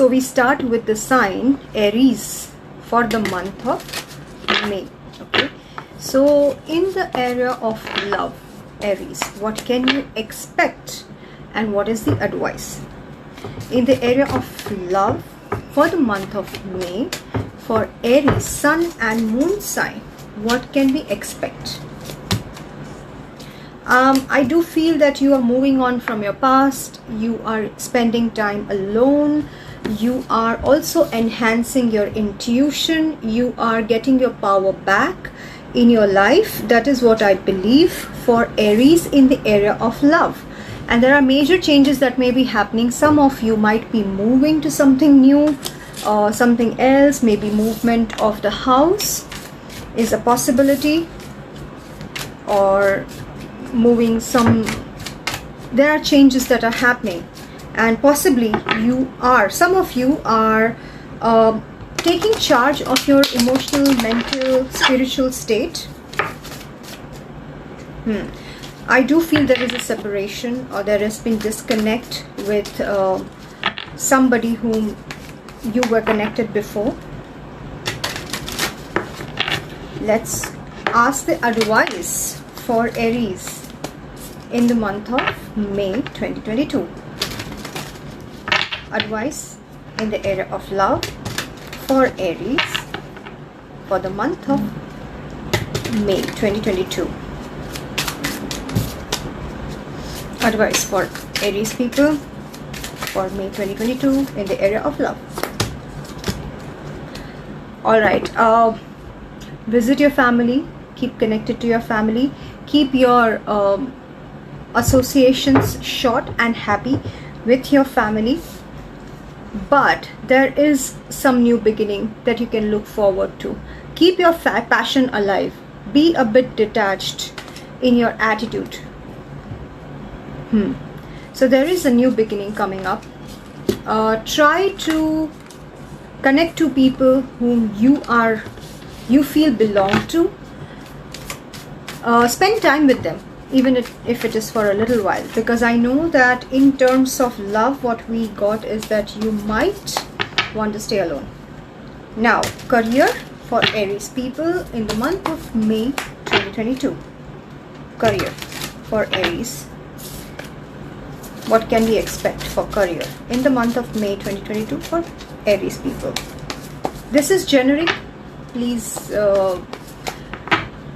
So we start with the sign Aries for the month of May. Okay, so in the area of love, Aries, what can you expect and what is the advice? In the area of love for the month of May, for Aries, Sun and Moon sign, what can we expect? I do feel that you are moving on from your past, you are spending time alone, you are also enhancing your intuition, you are getting your power back in your life. That is what I believe for Aries in the area of love. And there are major changes that may be happening. Some of you might be moving to something new or something else. Maybe movement of the house is a possibility, or moving there are changes that are happening, and possibly some of you are taking charge of your emotional, mental, spiritual state. I do feel there is a separation, or there has been disconnect with somebody whom you were connected before. Let's ask the advice for Aries in the month of May 2022. Advice in the area of love for Aries for the month of May 2022. Advice for Aries people for May 2022 in the area of love. Alright, visit your family, keep connected to your family, keep your associations short and happy with your family, but there is some new beginning that you can look forward to. Keep your passion alive, be a bit detached in your attitude. So there is a new beginning coming up. Try to connect to people whom you feel belong to. Spend time with them, even if it is for a little while, because I know that in terms of love, what we got is that you might want to stay alone. Now, career for Aries people in the month of May 2022. Career for Aries. What can we expect for career in the month of May 2022 for Aries people? This is generic. Please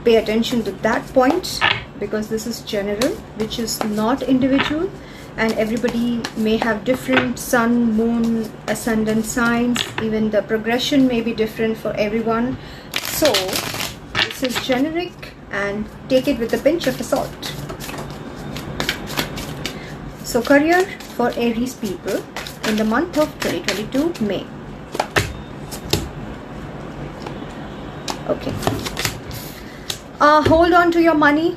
pay attention to that point, because this is general, which is not individual, and everybody may have different sun, moon, ascendant signs. Even the progression may be different for everyone. So this is generic, and take it with a pinch of salt. So career for Aries people in the month of 2022 May. Okay. Hold on to your money.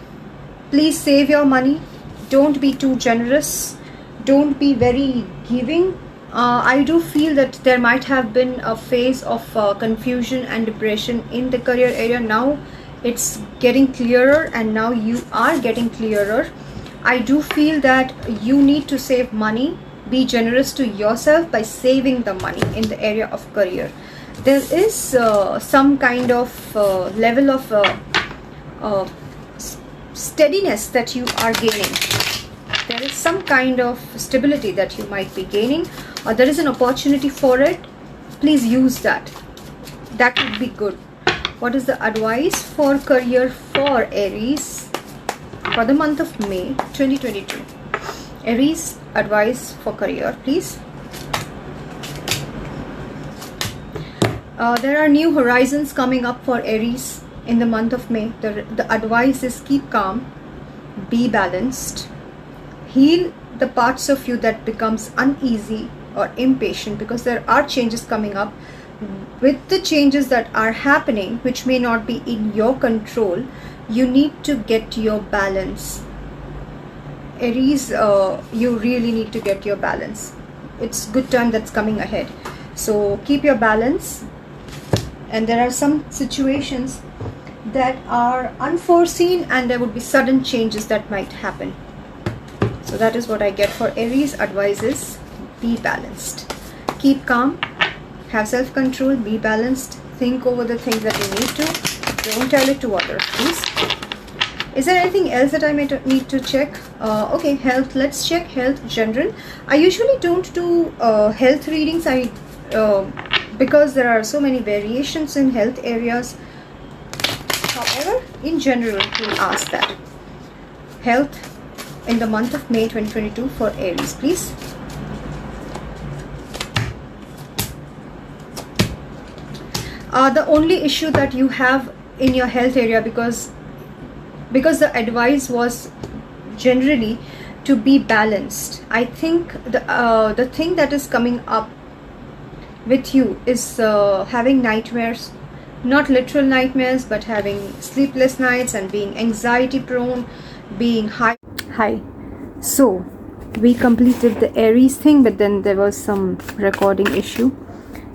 Please save your money. Don't be too generous. Don't be very giving. I do feel that there might have been a phase of confusion and depression in the career area. Now it's getting clearer, and now you are getting clearer. I do feel that you need to save money. Be generous to yourself by saving the money in the area of career. There is some kind of level of steadiness that you are gaining. There is some kind of stability that you might be gaining, or there is an opportunity for it. Please use that. That would be good. What is the advice for career for Aries for the month of May 2022? Aries, advice for career, please. There are new horizons coming up for Aries in the month of May. The advice is keep calm, be balanced, heal the parts of you that becomes uneasy or impatient, because there are changes coming up. With the changes that are happening, which may not be in your control, you need to get your balance. Aries, you really need to get your balance. It's good time that's coming ahead. So keep your balance. And there are some situations that are unforeseen, and there would be sudden changes that might happen. So that is what I get for Aries. Advice is be balanced. keep calm, have self-control, be balanced, think over the things that you need to. Don't tell it to others, please. Is there anything else that I may need to check? Okay, health. Let's check health general. I usually don't do health readings. Because there are so many variations in health areas. However, in general, we'll ask that. Health in the month of May 2022 for Aries, please. The only issue that you have in your health area, because the advice was generally to be balanced. I think the thing that is coming up with you is having nightmares, not literal nightmares, but having sleepless nights and being anxiety prone, being high. So we completed the Aries thing, but then there was some recording issue.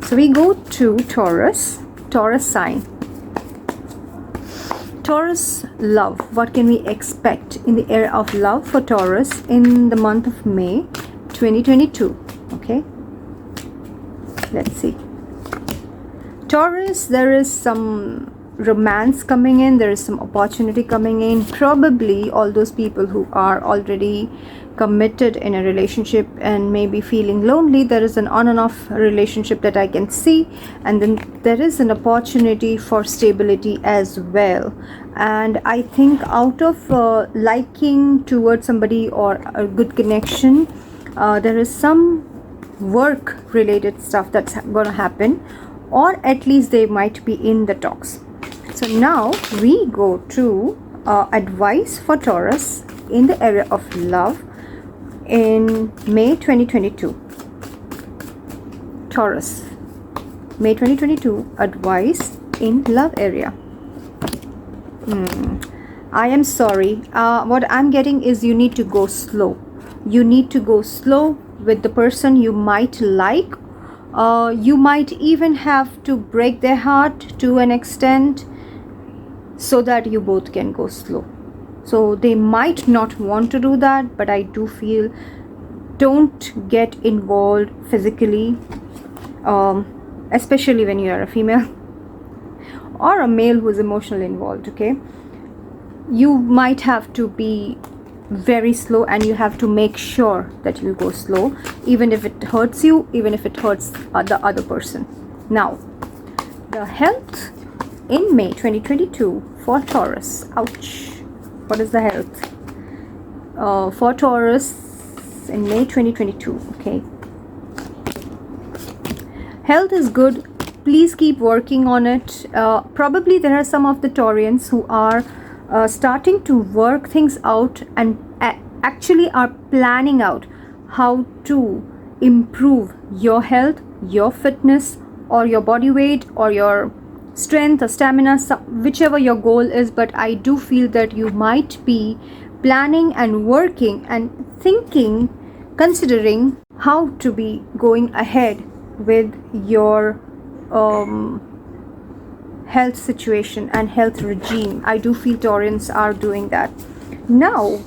So we go to Taurus sign. Taurus love. What can we expect in the area of love for Taurus in the month of May 2022? Okay, let's see. Taurus, there is some romance coming in, there is some opportunity coming in. Probably all those people who are already committed in a relationship and maybe feeling lonely, there is an on and off relationship that I can see, and then there is an opportunity for stability as well. And I think out of liking towards somebody or a good connection, there is some work related stuff that's going to happen, or at least they might be in the talks. So now we go to advice for Taurus in the area of love in May 2022. Taurus, May 2022, advice in love area. I am sorry. What I'm getting is you need to go slow. You need to go slow with the person you might like. You might even have to break their heart to an extent so that you both can go slow. So they might not want to do that, but I do feel don't get involved physically, especially when you are a female or a male who is emotionally involved. Okay, you might have to be very slow, and you have to make sure that you go slow, even if it hurts you, even if it hurts the other person. Now, the health in May 2022 for Taurus. Ouch. What is the health for Taurus in May 2022? Okay, health is good. Please keep working on it. Probably there are some of the Taurians who are starting to work things out and actually are planning out how to improve your health, your fitness, or your body weight, or your strength or stamina, whichever your goal is. But I do feel that you might be planning and working and thinking, considering how to be going ahead with your health situation and health regime. I do feel Taurians are doing that. Now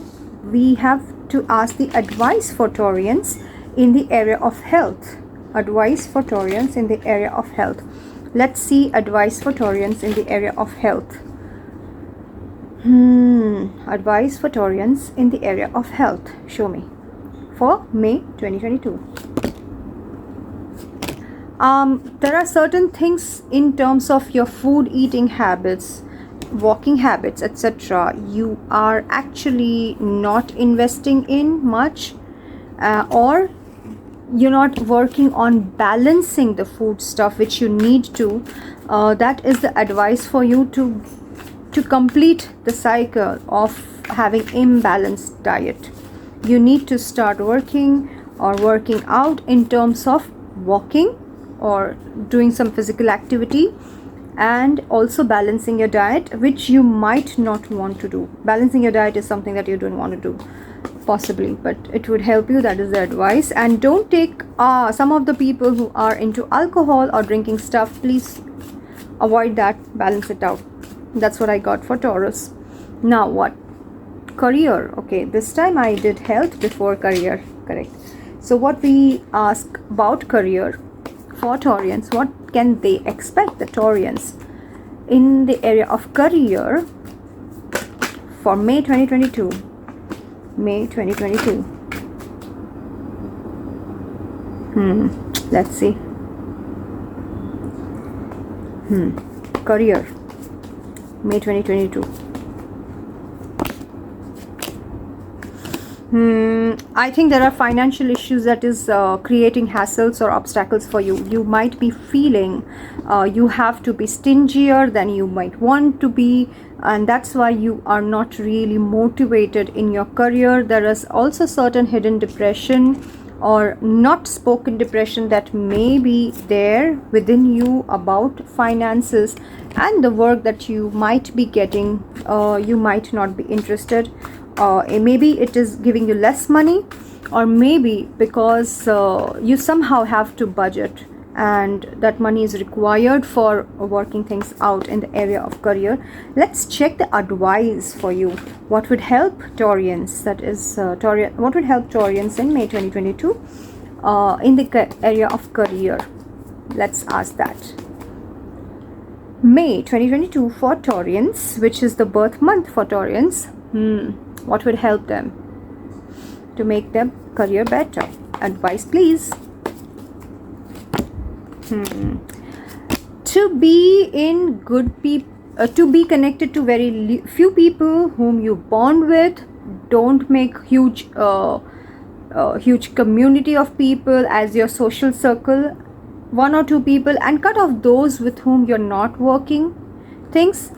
we have to ask the advice for Taurians in the area of health. Advice for Taurians in the area of health. Let's see advice for Taurians in the area of health. Advice for Taurians in the area of health. Show me. For May 2022. There are certain things in terms of your food, eating habits, walking habits, etc. you are actually not investing in much, or you're not working on balancing the food stuff which you need to. That is the advice for you to complete the cycle of having imbalanced diet. You need to start working or working out in terms of walking or doing some physical activity, and also balancing your diet, which you might not want to do. Balancing your diet is something that you don't want to do, possibly, but it would help you. That is the advice. And don't take some of the people who are into alcohol or drinking stuff, please avoid that. Balance it out. That's what I got for Taurus. Now what? Career. Okay, this time I did health before career, correct. So what we ask about career for Taurians. What can they expect, the Taurians, in the area of career for May 2022? May 2022. Let's see. Career, May 2022. I think there are financial issues that is creating hassles or obstacles for you. You might be feeling you have to be stingier than you might want to be, and that's why you are not really motivated in your career. There is also certain hidden depression or not spoken depression that may be there within you about finances and the work that you might be getting. You might not be interested. Maybe it is giving you less money, or maybe because you somehow have to budget and that money is required for working things out in the area of career. Let's check the advice for you. What would help Taurians, that is what would help Taurians in May 2022 in the area of career? Let's ask that. May 2022 for Taurians, which is the birth month for Taurians. What would help them to make their career better? Advice, please. To be in good people, to be connected to very few people whom you bond with. Don't make huge community of people as your social circle. 1 or 2 people, and cut off those with whom you're not working things,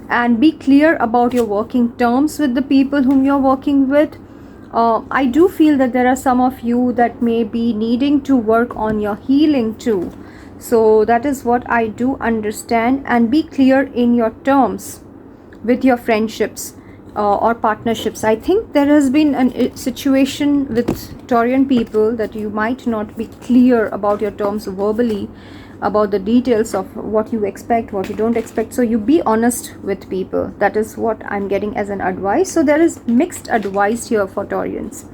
and be clear about your working terms with the people whom you're working with. I do feel that there are some of you that may be needing to work on your healing too. So that is what I do understand. And be clear in your terms with your friendships or partnerships. I think there has been a situation with Taurian people that you might not be clear about your terms verbally, about the details of what you expect, what you don't expect. So you be honest with people. That is what I'm getting as an advice. So there is mixed advice here for Taurians.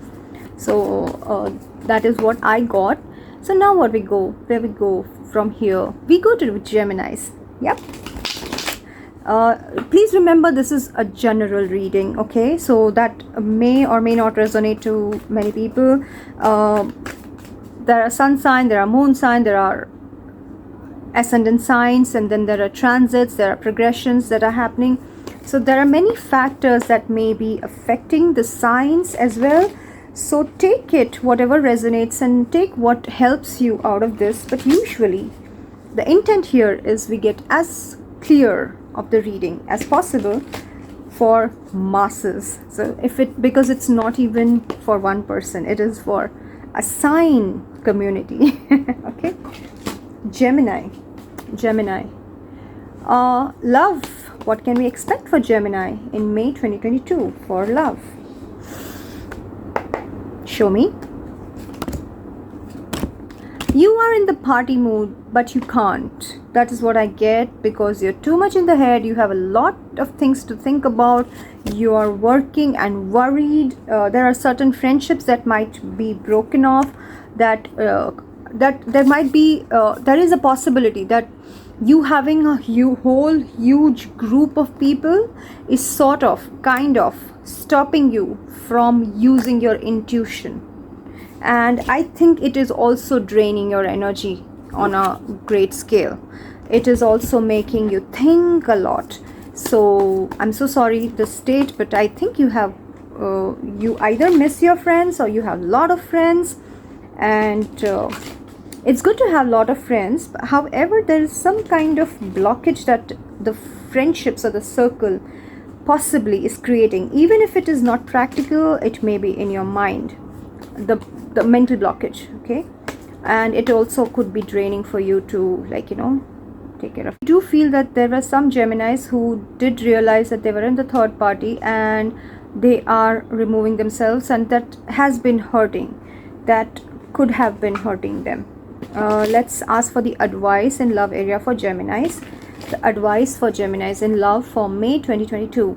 So that is what I got. So now where we go from here? We go to Geminis. Yep. Please remember, this is a general reading, okay? So that may or may not resonate to many people. There are sun sign, there are moon sign, there are ascendant signs, and then there are transits, there are progressions that are happening. So there are many factors that may be affecting the signs as well. So take it, whatever resonates, and take what helps you out of this. But usually the intent here is we get as clear of the reading as possible for masses. So because it's not even for one person, it is for a sign community. Okay. Gemini. Love. What can we expect for Gemini in May 2022 for love? Show me. You are in the party mood, but you can't. That is what I get, because you're too much in the head. You have a lot of things to think about. You are working and worried. There are certain friendships that might be broken off. That there might be. There is a possibility that you having a whole huge group of people is kind of stopping you from using your intuition. And I think it is also draining your energy on a great scale. It is also making you think a lot. So I'm so sorry the state, but I think you have you either miss your friends or you have a lot of friends. And it's good to have a lot of friends. However, there is some kind of blockage that the friendships or the circle possibly is creating. Even if it is not practical, it may be in your mind. The mental blockage, okay? And it also could be draining for you to, like, take care of. I do feel that there were some Geminis who did realize that they were in the third party and they are removing themselves, and that has been hurting. That could have been hurting them. Let's ask for the advice in love area for Geminis. The advice for Geminis in love for May 2022.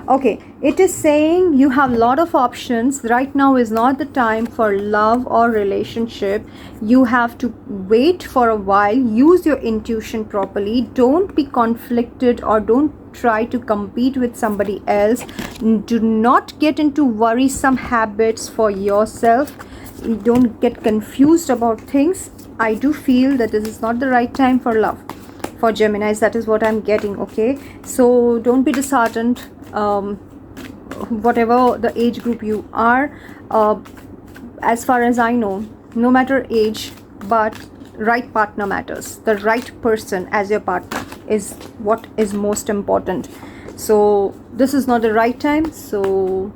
Okay, It is saying you have a lot of options. Right now is not the time for love or relationship. You have to wait for a while. Use your intuition properly. Don't be conflicted or don't try to compete with somebody else. Do not get into worrisome habits for yourself. Don't get confused about things. I do feel that this is not the right time for love. For Geminis, that is what I'm getting, okay? So don't be disheartened. Whatever the age group you are, as far as I know, no matter age, but right partner matters. The right person as your partner is what is most important. So this is not the right time, so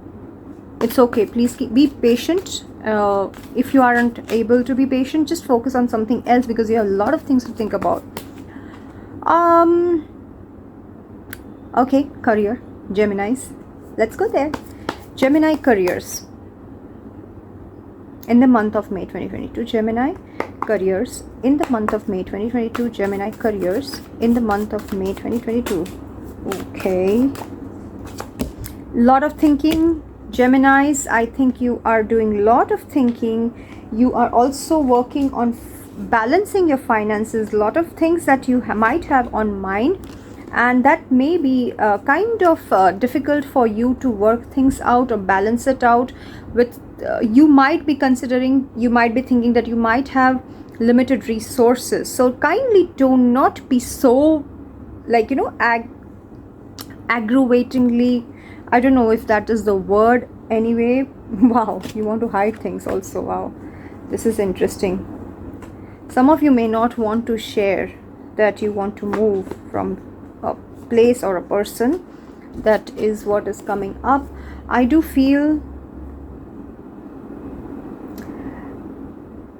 it's okay. Please be patient. If you aren't able to be patient, just focus on something else, because you have a lot of things to think about. Okay, career, Geminis. Let's go there. Gemini careers in the month of May 2022. Gemini careers in the month of May 2022. Gemini careers in the month of May 2022. Okay. Lot of thinking, Geminis. I think you are doing a lot of thinking. You are also working on balancing your finances. A lot of things that you might have on mind, and that may be kind of difficult for you to work things out or balance it out with. You might be considering, you might be thinking that you might have limited resources. So kindly do not be so, like, you know, aggravatingly, I don't know if that is the word. Anyway, wow, you want to hide things also. Wow, this is interesting. Some of you may not want to share that you want to move from a place or a person. That is what is coming up. I do feel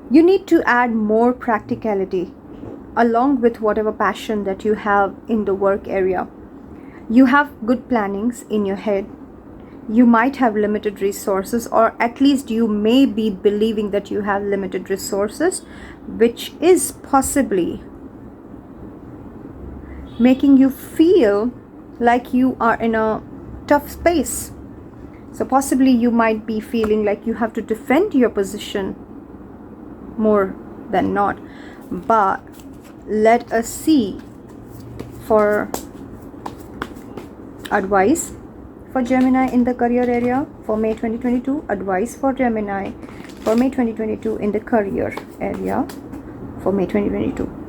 you need to add more practicality along with whatever passion that you have in the work area. You have good plannings in your head. You might have limited resources, or at least you may be believing that you have limited resources, which is possibly making you feel like you are in a tough space. So possibly you might be feeling like you have to defend your position more than not. But let us see for advice for Gemini in the career area for May 2022. Advice for Gemini for May 2022 in the career area for May 2022.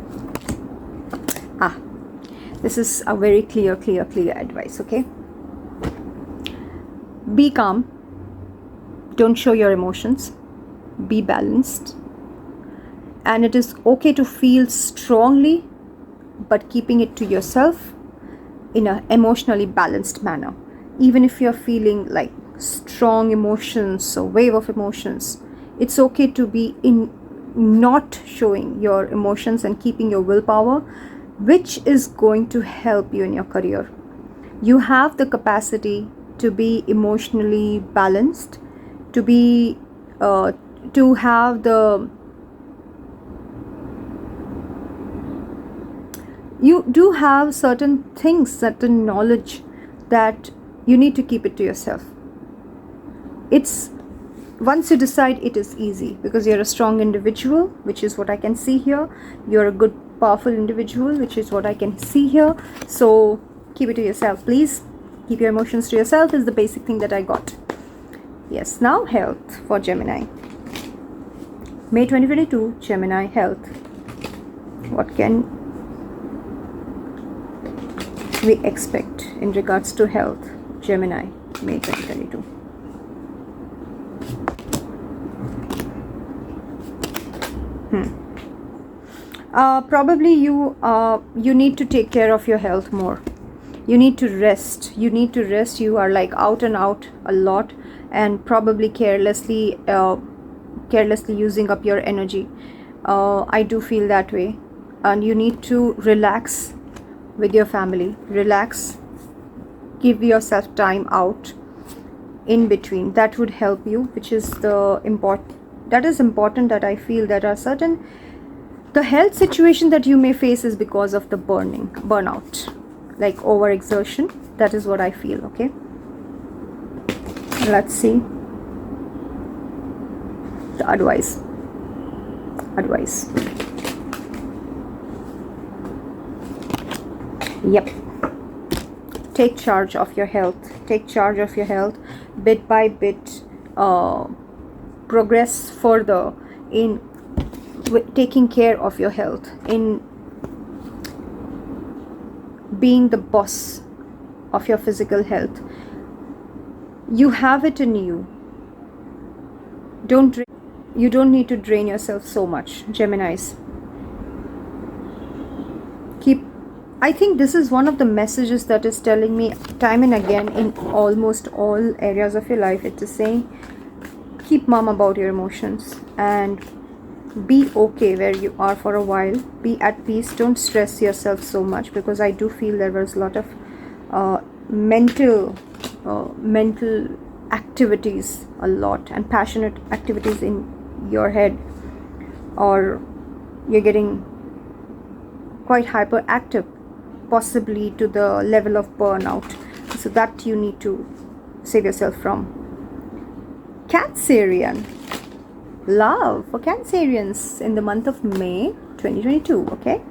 This is a very clear advice, okay? Be calm. Don't show your emotions. Be balanced. And it is okay to feel strongly, but keeping it to yourself in an emotionally balanced manner. Even if you're feeling like strong emotions or wave of emotions, it's okay to be in not showing your emotions and keeping your willpower, which is going to help you in your career. You have the capacity to be emotionally balanced, to be to have the, you do have certain things, certain knowledge that you need to keep it to yourself. It's once you decide, it is easy because you're a strong individual, which is what I can see here. You're a good, powerful individual, which is what I can see here. So keep it to yourself, please. Keep your emotions to yourself is the basic thing that I got. Yes, now health for Gemini. May 2022, Gemini health. What can we expect in regards to health, Gemini, May 2022? Probably you need to take care of your health more. You need to rest. You need to rest. You are like out and out a lot, and probably carelessly using up your energy. I do feel that way. And you need to relax with your family. Relax. Give yourself time out in between. That would help you, which is the important. That is important, that I feel that are certain. The health situation that you may face is because of the burnout, like overexertion. That is what I feel, okay? Let's see the advice. Yep. Take charge of your health. Take charge of your health. Bit by bit, progress further in taking care of your health, in being the boss of your physical health. You have it in you. You don't need to drain yourself so much, Geminis. I think this is one of the messages that is telling me time and again in almost all areas of your life. It is saying, keep mum about your emotions and be okay where you are for a while. Be at peace. Don't stress yourself so much, because I do feel there was a lot of mental activities, and passionate activities in your head, or you're getting quite hyperactive, possibly to the level of burnout. So that you need to save yourself from. Cancerian. Love for Cancerians in the month of May 2022. Okay.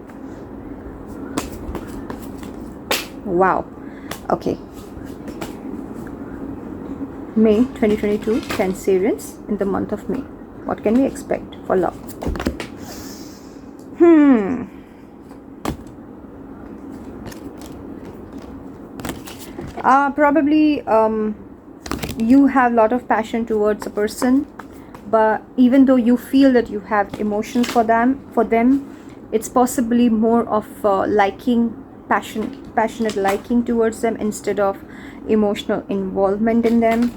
Wow. Okay. May 2022, Cancerians in the month of May. What can we expect for love? Probably you have a lot of passion towards a person, but even though you feel that you have emotions for them, it's possibly more of passionate liking towards them instead of emotional involvement in them.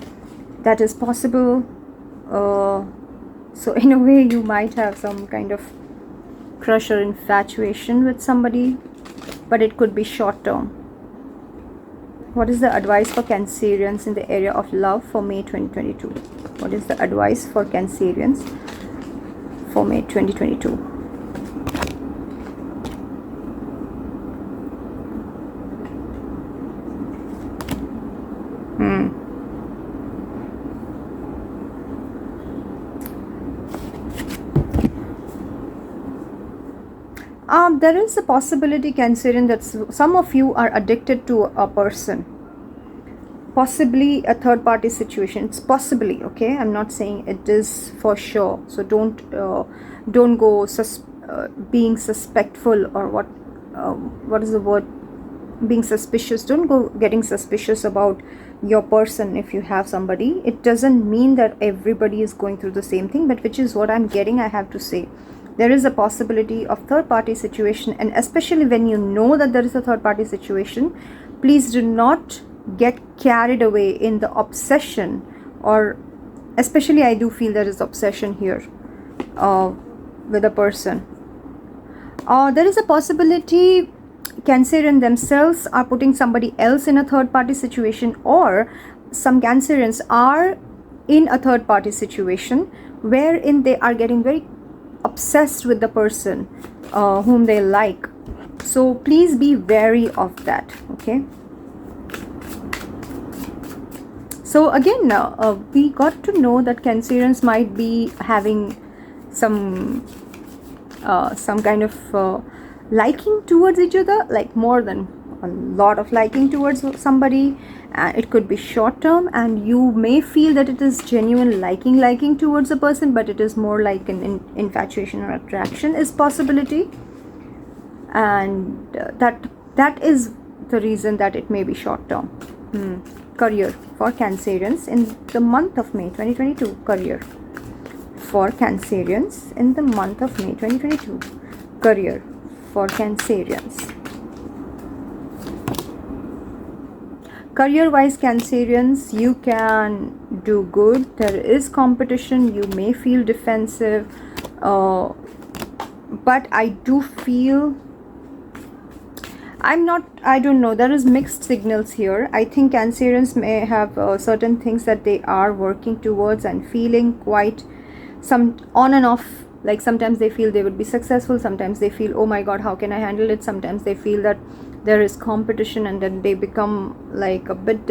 That is possible. So in a way, you might have some kind of crush or infatuation with somebody, but it could be short term. What is the advice for Cancerians in the area of love for May 2022? What is the advice for Cancerians for May 2022? There is a possibility, Cancerian, that some of you are addicted to a person, possibly a third party situation. It's possibly, okay? I'm not saying it is for sure. So don't go being suspectful, or what is the word? Being suspicious. Don't go getting suspicious about your person if you have somebody. It doesn't mean that everybody is going through the same thing, but which is what I'm getting, I have to say. There is a possibility of third party situation, and especially when you know that there is a third party situation, please do not get carried away in the obsession, or especially I do feel there is obsession here with a person. There is a possibility Cancerian themselves are putting somebody else in a third party situation, or some Cancerians are in a third party situation wherein they are getting very obsessed with the person whom they like. So please be wary of that, okay? So again, we got to know that Cancerians might be having some kind of liking towards each other, like more than a lot of liking towards somebody. It could be short term, and you may feel that it is genuine liking towards a person, but it is more like an infatuation or attraction is possibility, and that is the reason that it may be short term. Career for Cancerians in the month of May 2022. Career for Cancerians in the month of May 2022. Career for Cancerians. Career wise, Cancerians, you can do good. There is competition. You may feel defensive, but I do feel, I don't know, there is mixed signals here. I think Cancerians may have certain things that they are working towards and feeling quite some on and off Like sometimes they feel they would be successful, sometimes they feel, oh my god, how can I handle it? Sometimes they feel that there is competition, and then they become like a bit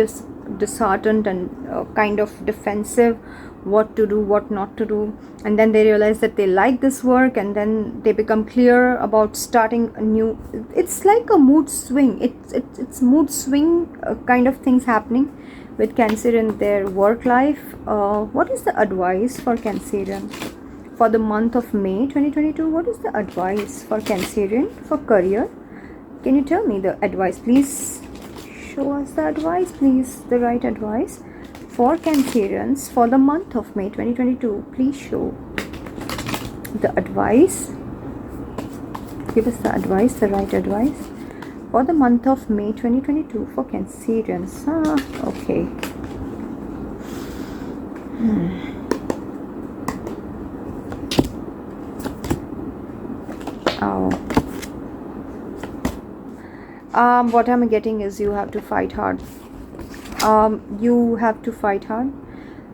disheartened and kind of defensive, what to do, what not to do. And then they realize that they like this work, and then they become clear about starting a new. It's like a mood swing. It's mood swing kind of things happening with Cancer in their work life. What is the advice for Cancerian for the month of May 2022? What is the advice for Cancerian for career? Can you tell me the advice, please? Show us the advice, please, the right advice for Cancerians for the month of May 2022. Please show the advice. Give us the advice, the right advice for the month of May 2022 for Cancerians. Okay. What I'm getting is you have to fight hard. You have to fight hard.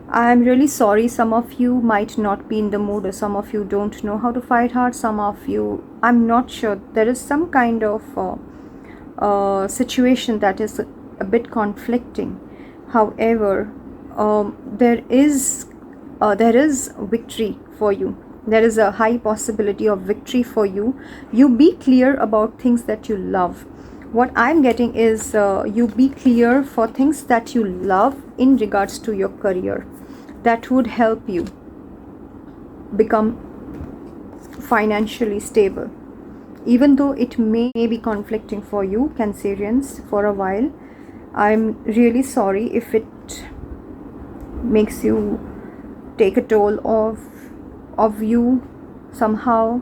I'm really sorry, some of you might not be in the mood, or some of you don't know how to fight hard. Some of you, I'm not sure, there is some kind of situation that is a bit conflicting. However, there is victory for you. There is a high possibility of victory for you. You be clear about things that you love. What I'm getting is you be clear for things that you love in regards to your career. That would help you become financially stable. Even though it may be conflicting for you, Cancerians, for a while. I'm really sorry if it makes you take a toll of you somehow.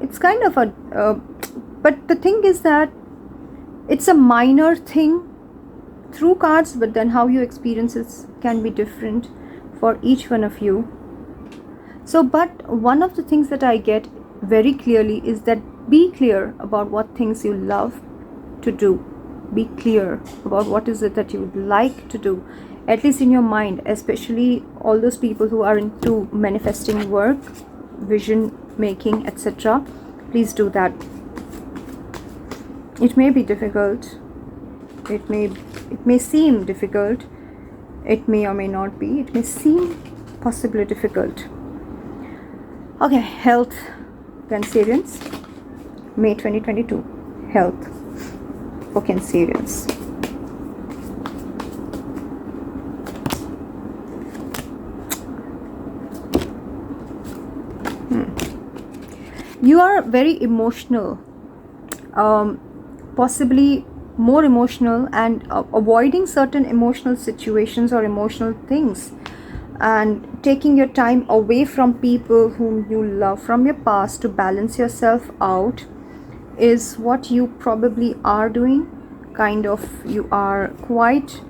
It's kind of a but the thing is that it's a minor thing through cards, but then how you experience it can be different for each one of you. So, but one of the things that I get very clearly is that be clear about what things you love to do. Be clear about what is it that you would like to do, at least in your mind, especially all those people who are into manifesting work, vision making, etc. Please do that. It may be difficult. It may seem difficult. It may or may not be. It may seem possibly difficult. Okay, health, Cancerians, May 2022. Health for Cancerians. You are very emotional, possibly more emotional, and avoiding certain emotional situations or emotional things, and taking your time away from people whom you love from your past to balance yourself out is what you probably are doing. Kind of, you are quite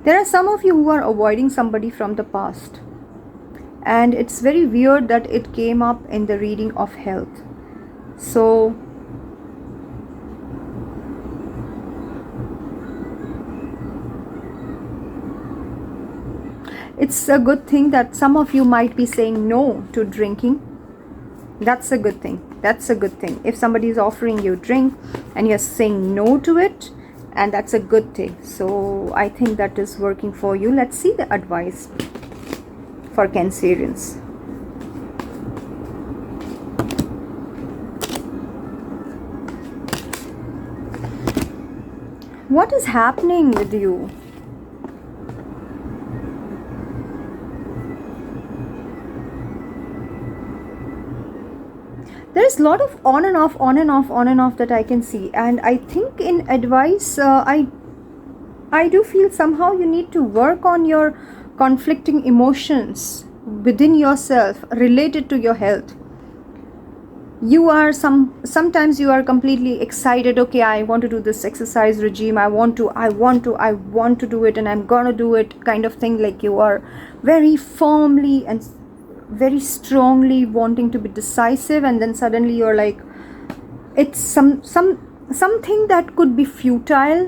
there are some of you who are avoiding somebody from the past, and it's very weird that it came up in the reading of health. So it's a good thing that some of you might be saying no to drinking. That's a good thing. That's a good thing. If somebody is offering you drink and you're saying no to it, and that's a good thing. So I think that is working for you. Let's see the advice for Cancerians. What is happening with you? There is a lot of on and off, on and off, on and off that I can see. And I think in advice, I do feel somehow you need to work on your conflicting emotions within yourself related to your health. You are sometimes you are completely excited. Okay, I want to do this exercise regime. I want to do it, and I'm gonna do it, kind of thing. Like you are very firmly and very strongly wanting to be decisive, and then suddenly you're like, it's something that could be futile,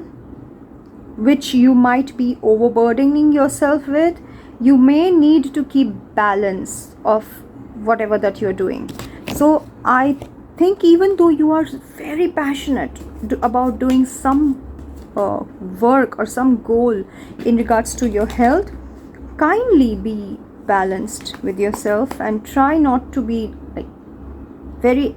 which you might be overburdening yourself with, you may need to keep balance of whatever that you're doing. So I think even though you are very passionate about doing some work or some goal in regards to your health, kindly be balanced with yourself and try not to be like very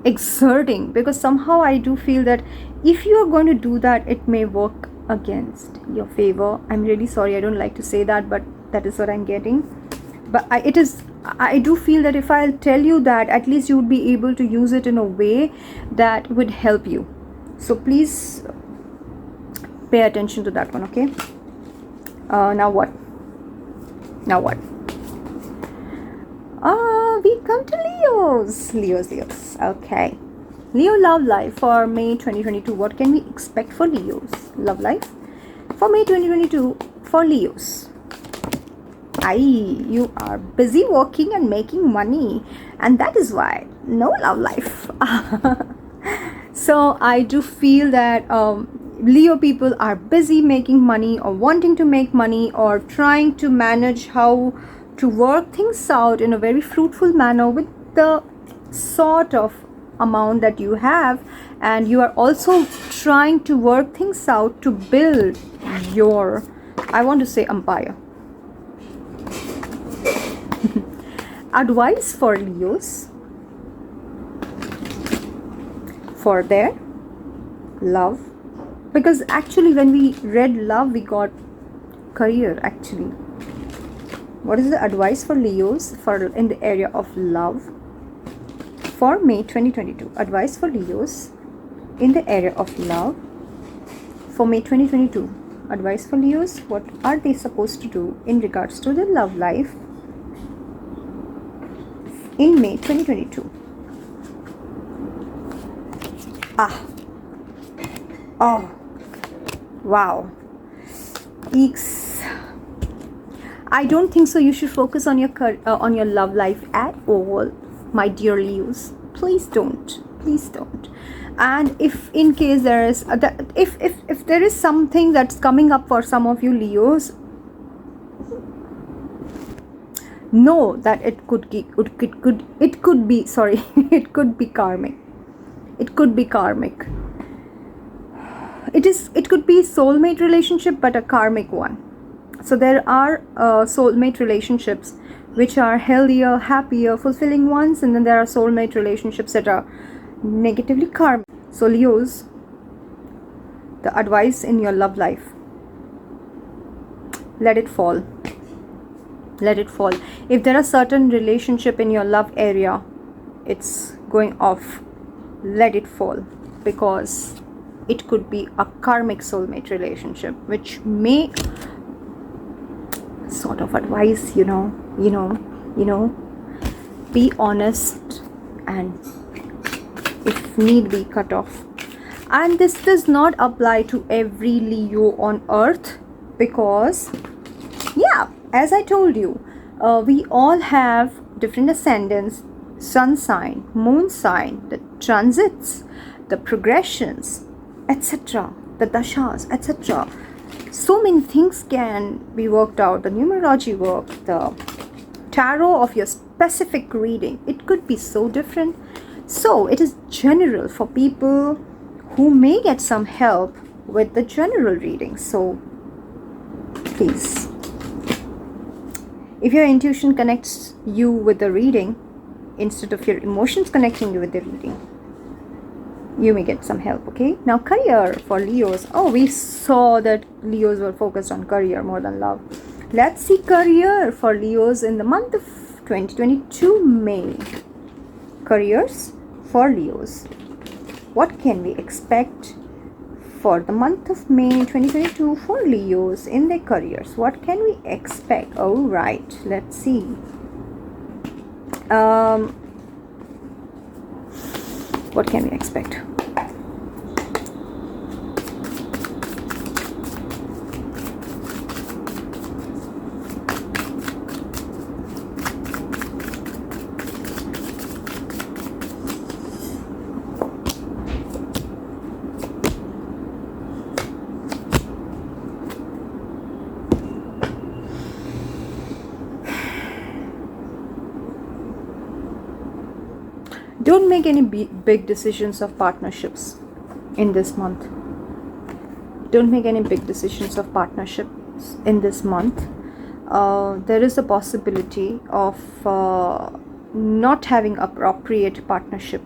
exerting, because somehow I do feel that if you are going to do that, it may work against your favor. I'm really sorry, I don't like to say that, but that is what I'm getting. But I do feel that if I'll tell you that, at least you would be able to use it in a way that would help you. So please pay attention to that one, okay? Now what? We come to Leos. Okay. Leo love life for May 2022. What can we expect for Leo's love life for May 2022 for Leos? You are busy working and making money, and that is why no love life. So I do feel that Leo people are busy making money, or wanting to make money, or trying to manage how to work things out in a very fruitful manner with the sort of amount that you have, and you are also trying to work things out to build your, I want to say, empire. Advice for Leos for their love, because actually when we read love, we got career. Actually, what is the advice for Leos for in the area of love for May 2022? Advice for Leos in the area of love for May 2022. Advice for Leos, what are they supposed to do in regards to the love life in May 2022? Oh, wow. Eeks. I don't think so. You should focus on your love life at all, my dear Leos. Please don't. Please don't. And if in case there is if there is something that's coming up for some of you Leos, know that it could be sorry it could be karmic. It could be karmic. It could be soulmate relationship, but a karmic one. So there are soulmate relationships which are healthier, happier, fulfilling ones, and then there are soulmate relationships that are negatively karmic. So Leos, the advice in your love life, let it fall. Let it fall. If there are certain relationship in your love area, it's going off, let it fall, because it could be a karmic soulmate relationship, which may sort of advise, be honest, and if need be, cut off. And this does not apply to every Leo on earth, because yeah, as I told you, we all have different ascendants, sun sign, moon sign, the transits, the progressions, etc., the dashas, etc. So many things can be worked out. The numerology work, the tarot of your specific reading, it could be so different. So it is general for people who may get some help with the general reading. So please, if your intuition connects you with the reading instead of your emotions connecting you with the reading, you may get some help. Okay, now career for Leos. Oh, we saw that Leos were focused on career more than love. Let's see career for Leos in the month of 2022 May. Careers for Leos. What can we expect for the month of May 2022 for Leos in their careers? What can we expect? All right, let's see. What can we expect? Don't make any big decisions of partnerships in this month. Don't make any big decisions of partnerships in this month. There is a possibility of not having appropriate partnership.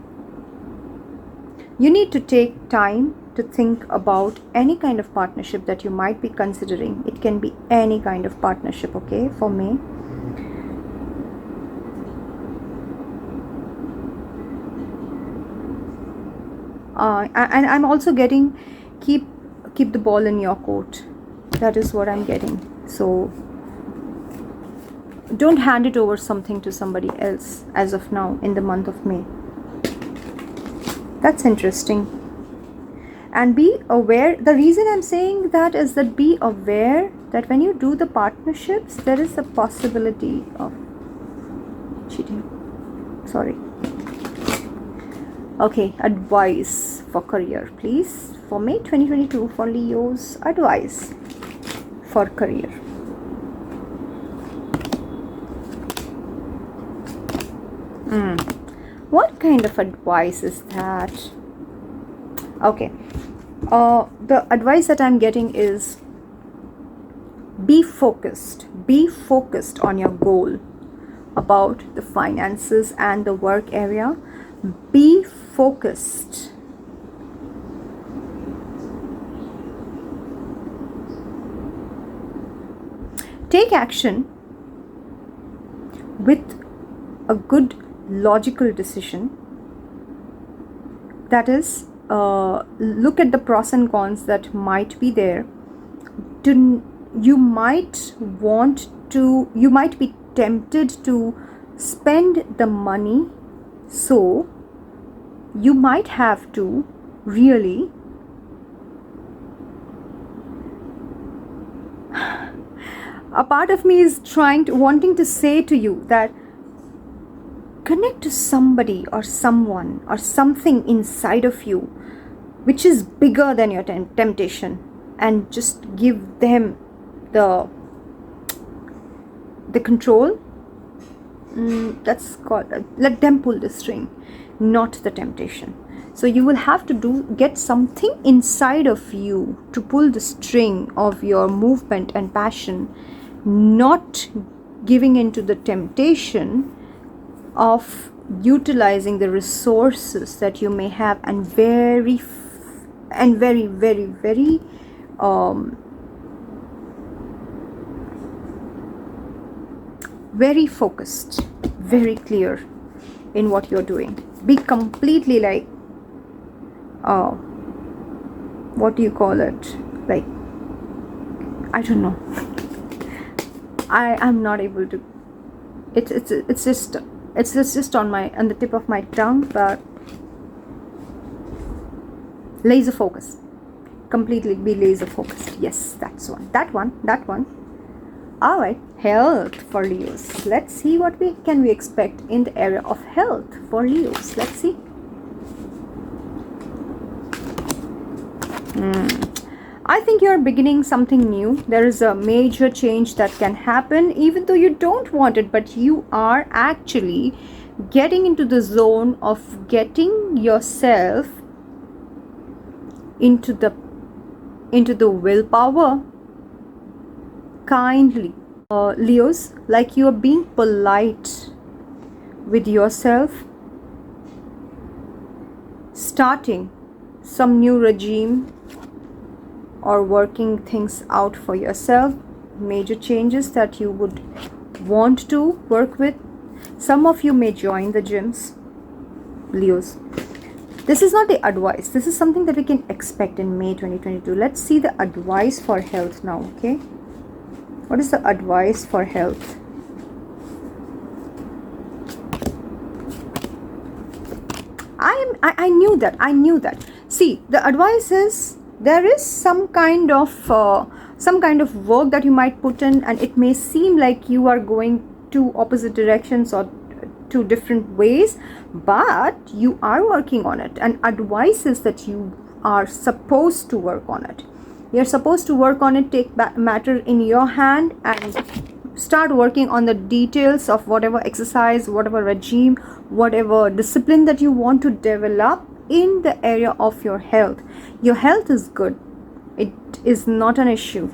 You need to take time to think about any kind of partnership that you might be considering. It can be any kind of partnership, okay, for me. And I'm also getting keep the ball in your court. That is what I'm getting. So don't hand it over something to somebody else as of now in the month of May. That's interesting. And be aware. The reason I'm saying that is that be aware that when you do the partnerships, there is a possibility of cheating. Sorry. Okay, advice for career, please. For May 2022, for Leo's, advice for career. What kind of advice is that? Okay. The advice that I'm getting is be focused. Be focused on your goal about the finances and the work area. Be focused. Take action with a good logical decision. That is, look at the pros and cons that might be there. You might be tempted to spend the money, so you might have to really a part of me is wanting to say to you that connect to somebody or someone or something inside of you which is bigger than your temptation, and just give them the control. That's called, let them pull the string, not the temptation. So you will have to get something inside of you to pull the string of your movement and passion, not giving into the temptation of utilizing the resources that you may have, and very very focused, very clear in what you're doing. Be completely like what do you call it, like, I don't know. I'm not able to, it's just on the tip of my tongue, but laser focus. Completely be laser focused. Yes, that one. All right, health for Leos. Let's see what can we expect in the area of health for Leos. Let's see. I think you're beginning something new. There is a major change that can happen even though you don't want it, but you are actually getting into the zone of getting yourself into the willpower. Kindly, Leos, like you are being polite with yourself, starting some new regime or working things out for yourself, major changes that you would want to work with. Some of you may join the gyms, Leos. This is not the advice. This is something that we can expect in May 2022. Let's see the advice for health now, okay? What is the advice for health? I knew that. See, the advice is there is some kind of work that you might put in, and it may seem like you are going to opposite directions or two different ways, but you are working on it, and advice is that you are supposed to work on it. You're supposed to work on it, take matter in your hand and start working on the details of whatever exercise, whatever regime, whatever discipline that you want to develop in the area of your health. Your health is good. It is not an issue,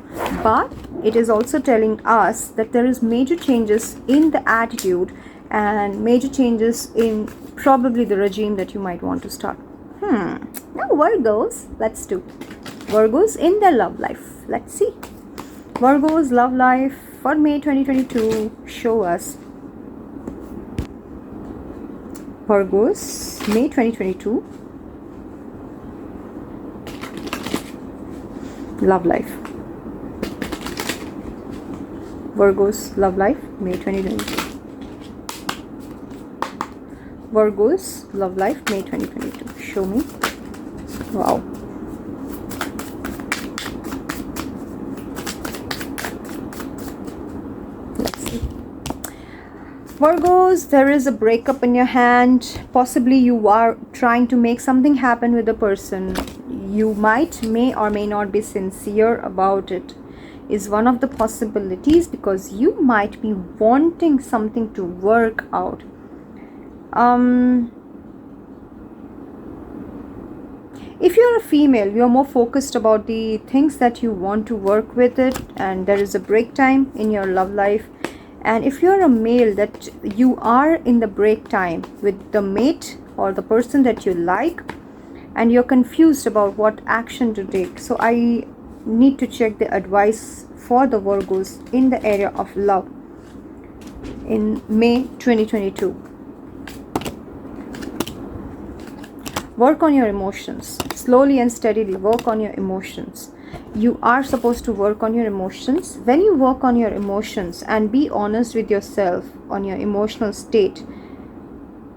but it is also telling us that there is major changes in the attitude and major changes in probably the regime that you might want to start. Now Virgos, let's do Virgos in their love life. Let's see. Virgos love life for May 2022. Show us. Virgos, May 2022. Love life. Virgos love life, May 2022. Virgos love life, May 2022. Show me. Wow. Let's see. Virgos, there is a breakup in your hand. Possibly you are trying to make something happen with a person. You may or may not be sincere about it, is one of the possibilities, because you might be wanting something to work out. If you're a female, you're more focused about the things that you want to work with it, and there is a break time in your love life. And if you're a male, that you are in the break time with the mate or the person that you like, and you're confused about what action to take. So I need to check the advice for the Virgos in the area of love in May 2022. Work on your emotions. Slowly and steadily work on your emotions. You are supposed to work on your emotions. When you work on your emotions and be honest with yourself on your emotional state,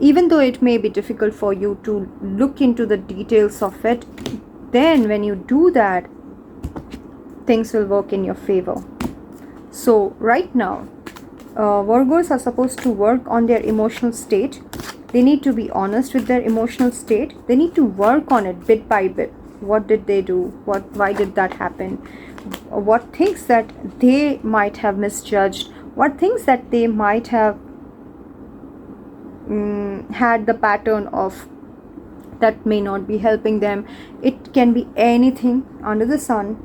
even though it may be difficult for you to look into the details of it, then when you do that, things will work in your favor. So right now, Virgos are supposed to work on their emotional state. They need to be honest with their emotional state. They need to work on it bit by bit. What did they do? Why did that happen? What things that they might have misjudged? What things that they might have had the pattern of that may not be helping them. It can be anything under the sun.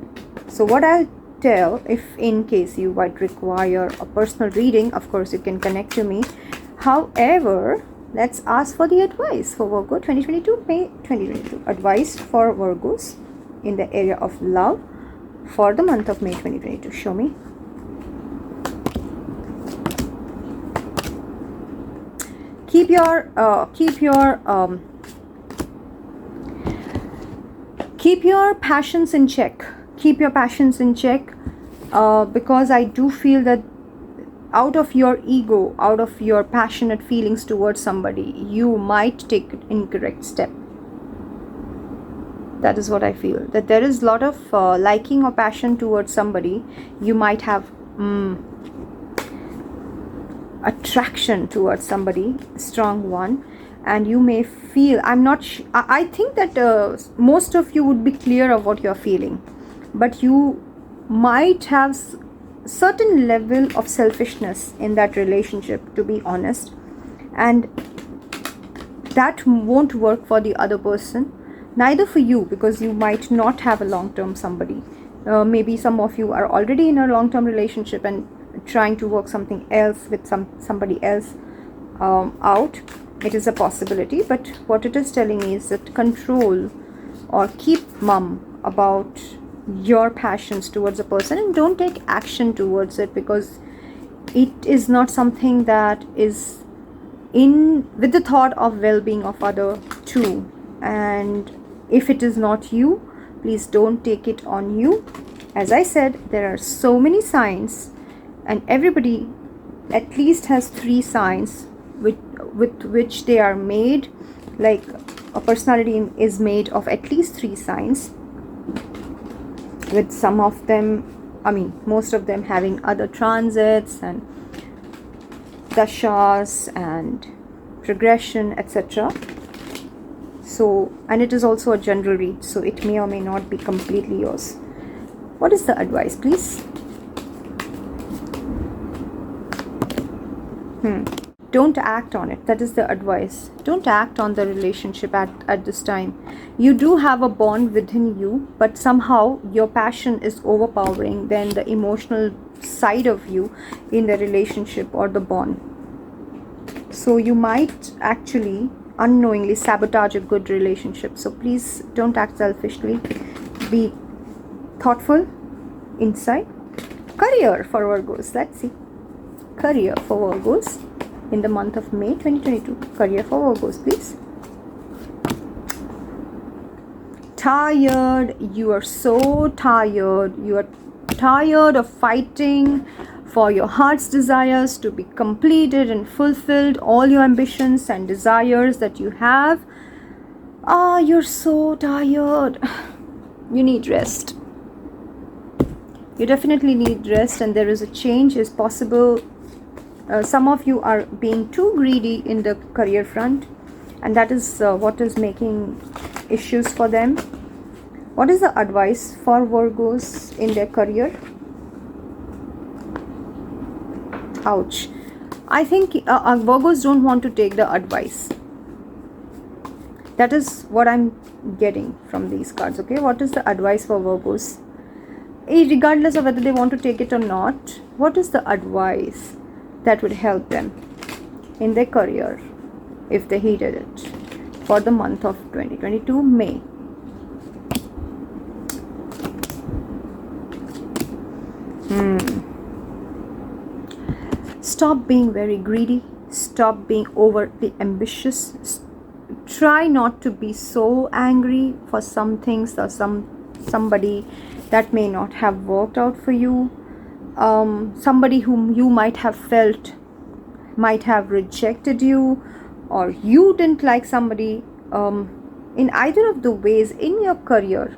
So what I'll tell, if in case you might require a personal reading, of course you can connect to me. However, let's ask for the advice for Virgo 2022, May 2022. Advice for Virgos in the area of love for the month of May 2022. Show me. Keep your passions in check. Keep your passions in check, because I do feel that out of your ego, out of your passionate feelings towards somebody, you might take an incorrect step. That is what I feel. That there is a lot of liking or passion towards somebody. You might have attraction towards somebody, strong one, and you may feel, I think that most of you would be clear of what you're feeling, but you might have certain level of selfishness in that relationship, to be honest, and that won't work for the other person, neither for you, because you might not have a long-term somebody. Maybe some of you are already in a long-term relationship and trying to work something else with somebody else out. It is a possibility, but what it is telling me is that control or keep mum about your passions towards a person and don't take action towards it, because it is not something that is in with the thought of well-being of other two. And if it is not you, please don't take it on you. As I said, there are so many signs, and everybody at least has 3 signs with which they are made. Like a personality is made of at least 3 signs, with some of them, most of them having other transits and dashas and progression, etc. So, and it is also a general read, so it may or may not be completely yours. What is the advice, please? Don't act on it. That is the advice. Don't act on the relationship at this time. You do have a bond within you, but somehow your passion is overpowering than the emotional side of you in the relationship or the bond. So you might actually unknowingly sabotage a good relationship. So please don't act selfishly. Be thoughtful inside. Career for Virgos. Let's see. Career for Virgos in the month of May 2022. Career for Virgos, please. Tired. You are so tired. You are tired of fighting for your heart's desires to be completed and fulfilled. All your ambitions and desires that you have. You're so tired. You need rest. You definitely need rest, and there is a change is possible. Some of you are being too greedy in the career front, and that is what is making issues for them. What is the advice for Virgos in their career? Ouch. I think Virgos don't want to take the advice. That is what I'm getting from these cards. Okay, what is the advice for Virgos? Regardless of whether they want to take it or not, what is the advice that would help them in their career if they heeded it for the month of 2022 May? Stop being very greedy. Stop being overly ambitious. Try not to be so angry for some things or somebody that may not have worked out for you. Somebody whom you might have felt might have rejected you, or you didn't like somebody. In either of the ways in your career,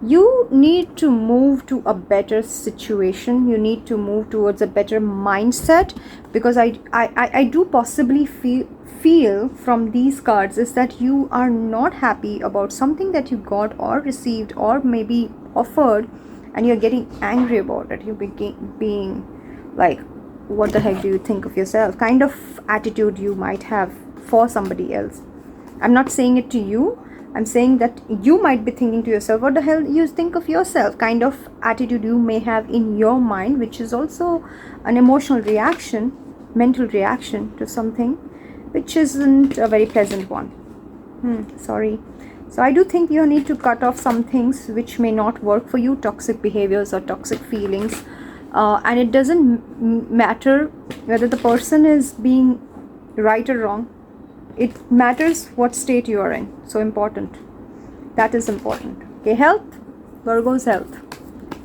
you need to move to a better situation. You need to move towards a better mindset, because I do possibly feel from these cards is that you are not happy about something that you got or received or maybe offered, and you're getting angry about it. You're being like, what the heck do you think of yourself kind of attitude you might have for somebody else. I'm not saying it to you. I'm saying that you might be thinking to yourself, what the hell you think of yourself kind of attitude you may have in your mind, which is also an emotional reaction, mental reaction to something which isn't a very pleasant one. Sorry. So I do think you need to cut off some things which may not work for you, toxic behaviors or toxic feelings. And it doesn't matter whether the person is being right or wrong. It matters what state you are in. So important. That is important. Okay, health. Virgo's health.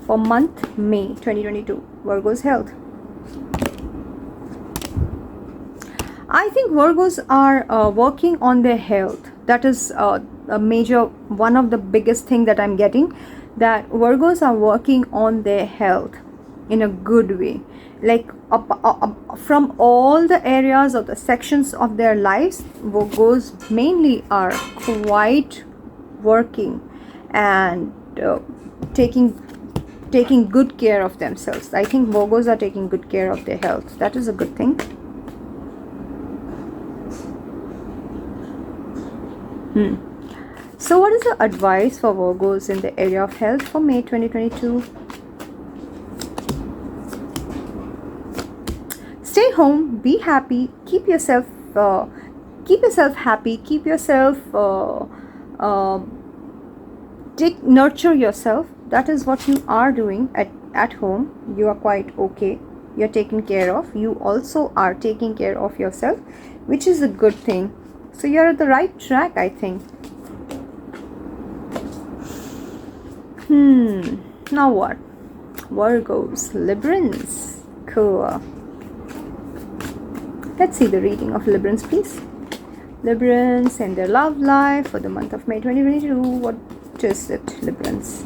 For month May 2022. Virgo's health. I think Virgos are working on their health. That is a major, one of the biggest thing that I'm getting. That Virgos are working on their health in a good way. Like from all the areas of the sections of their lives, Virgos mainly are quite working and taking good care of themselves. I think Virgos are taking good care of their health. That is a good thing. So what is the advice for Virgos in the area of health for May 2022? Stay home, be happy, keep yourself happy, keep yourself nurture yourself. That is what you are doing at home. You are quite okay. You're taken care of. You also are taking care of yourself, which is a good thing. So you're at the right track, I think. Now what? Virgos, Librans. Cool. Let's see the reading of Librans, please. Librans and their love life for the month of May 2022. What is it, Librans?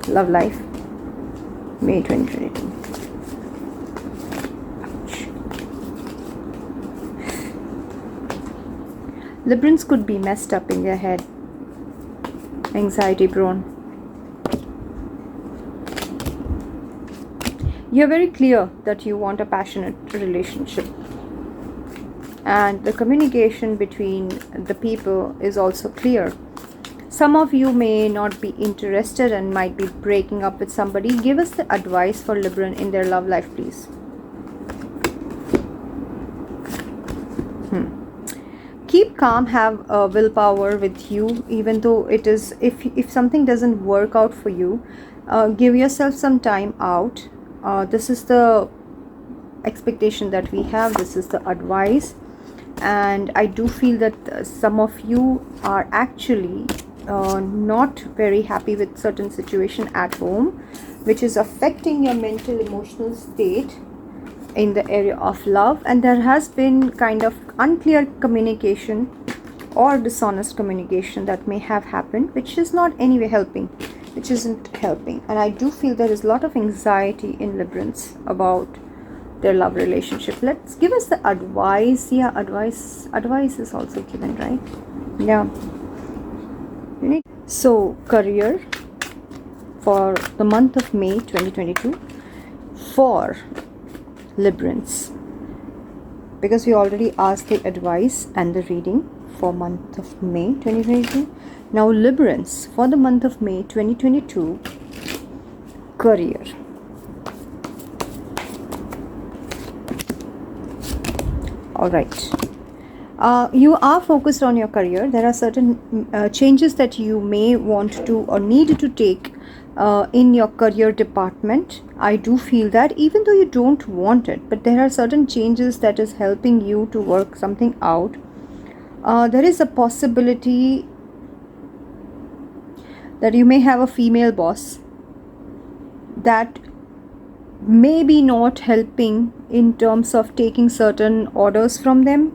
Love life, May 2022. Librans could be messed up in their head, anxiety prone. You're very clear that you want a passionate relationship, and the communication between the people is also clear. Some of you may not be interested and might be breaking up with somebody. Give us the advice for Libran in their love life, please. Keep calm, have willpower with you, even though it is, if something doesn't work out for you, give yourself some time out. This is the expectation that we have. This is the advice, and I do feel that some of you are actually not very happy with certain situation at home, which is affecting your mental emotional state in the area of love, and there has been kind of unclear communication or dishonest communication that may have happened, which is not anyway helping, which isn't helping. And I do feel there is a lot of anxiety in Librans about their love relationship. Let's give us the advice. Yeah, advice is also given, right? Yeah. So career for the month of May 2022 for Librans, because we already asked the advice and the reading for month of May 2022. Now Librans for the month of May 2022 career. All right. You are focused on your career. There are certain changes that you may want to or need to take in your career department. I do feel that even though you don't want it, but there are certain changes that is helping you to work something out. There is a possibility that you may have a female boss that may be not helping in terms of taking certain orders from them.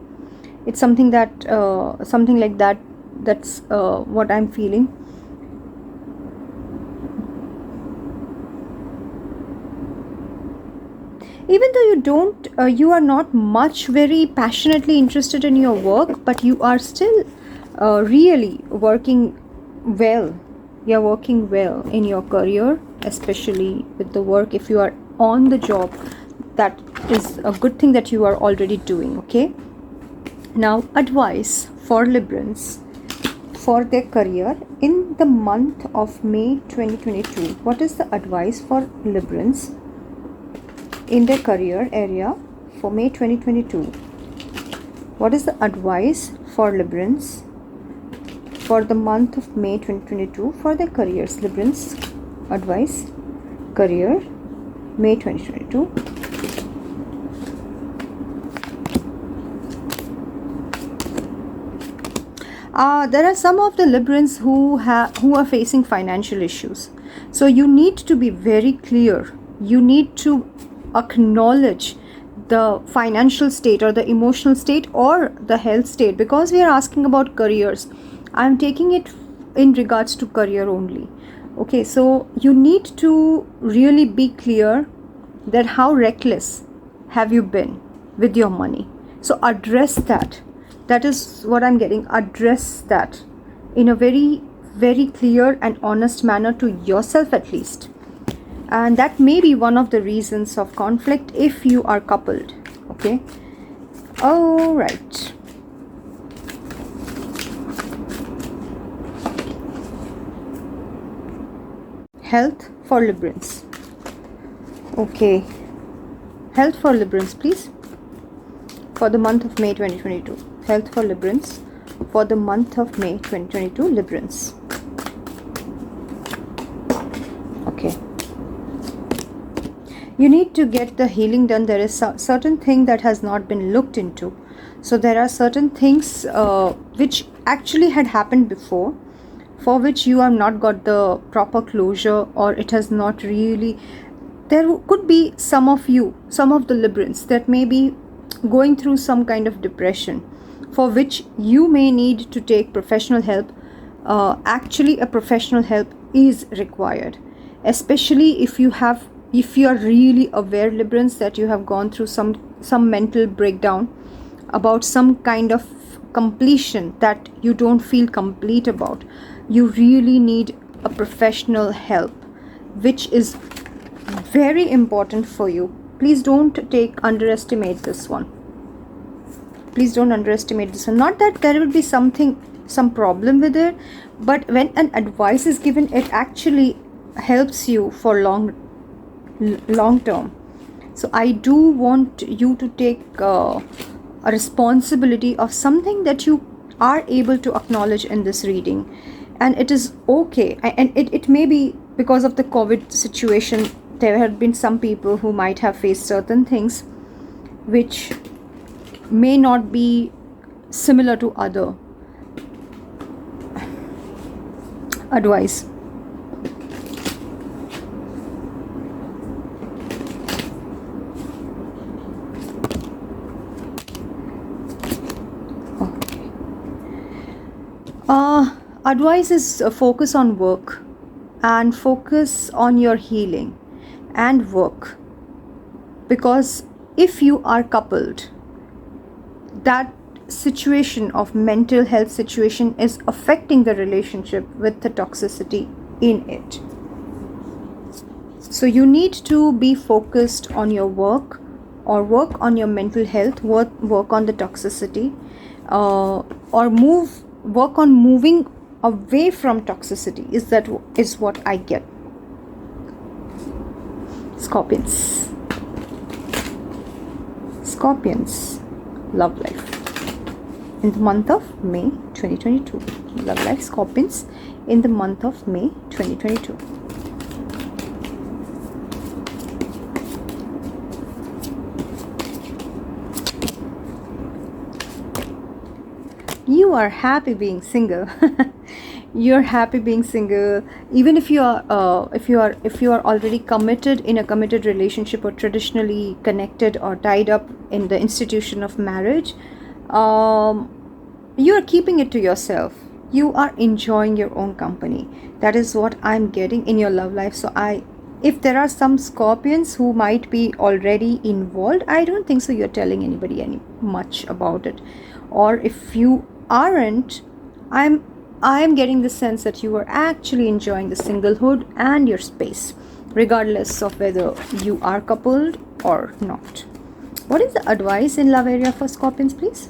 It's something that something like that. That's what I'm feeling. Even though you don't, you are not much very passionately interested in your work, but you are still really working well. You are working well in your career, especially with the work. If you are on the job, that is a good thing that you are already doing. Okay. Now, advice for Librans for their career in the month of May 2022. What is the advice for Librans in their career area for May 2022? What is the advice for Librans for the month of May 2022 for their careers? Librans advice career May 2022. There are some of the Librans who are facing financial issues. So you need to be very clear. You need to acknowledge the financial state or the emotional state or the health state, because we are asking about careers. I'm taking it in regards to career only. Okay, so you need to really be clear that how reckless have you been with your money. So address that. That is what I'm getting. Address that in a very, very clear and honest manner to yourself at least. And that may be one of the reasons of conflict if you are coupled. Okay. All right. Health for Librans. Okay. Health for Librans, please. For the month of May 2022. Health for Librans for the month of May 2022. Librans. Okay. You need to get the healing done. There is a certain thing that has not been looked into. So there are certain things which actually had happened before, for which you have not got the proper closure, or it has not really. There could be some of you, some of the Librans that may be going through some kind of depression, for which you may need to take professional help. Actually, a professional help is required, especially if you are really aware, Librans, that you have gone through some mental breakdown about some kind of completion that you don't feel complete about. You really need a professional help, which is very important for you. Please don't underestimate this one. Please don't underestimate this one. Not that there will be some problem with it, but when an advice is given, it actually helps you for long term. So I do want you to take a responsibility of something that you are able to acknowledge in this reading, and it is okay. And it may be because of the COVID situation, there have been some people who might have faced certain things which may not be similar to other advice. Advice is focus on work and focus on your healing and work, because if you are coupled, that situation of mental health situation is affecting the relationship with the toxicity in it. So you need to be focused on your work, or work on your mental health, work on the toxicity, or work on moving away from toxicity. Is what I get. Scorpions, love life in the month of May 2022. Love life, Scorpions, in the month of May 2022. You are happy being single. You're happy being single, even if you are already committed in a committed relationship, or traditionally connected or tied up in the institution of marriage. You are keeping it to yourself. You are enjoying your own company. That is what I'm getting in your love life. So if there are some Scorpions who might be already involved, I don't think so you're telling anybody any much about it. Or if you aren't, I am getting the sense that you are actually enjoying the singlehood and your space, regardless of whether you are coupled or not. What is the advice in love area for Scorpions, please?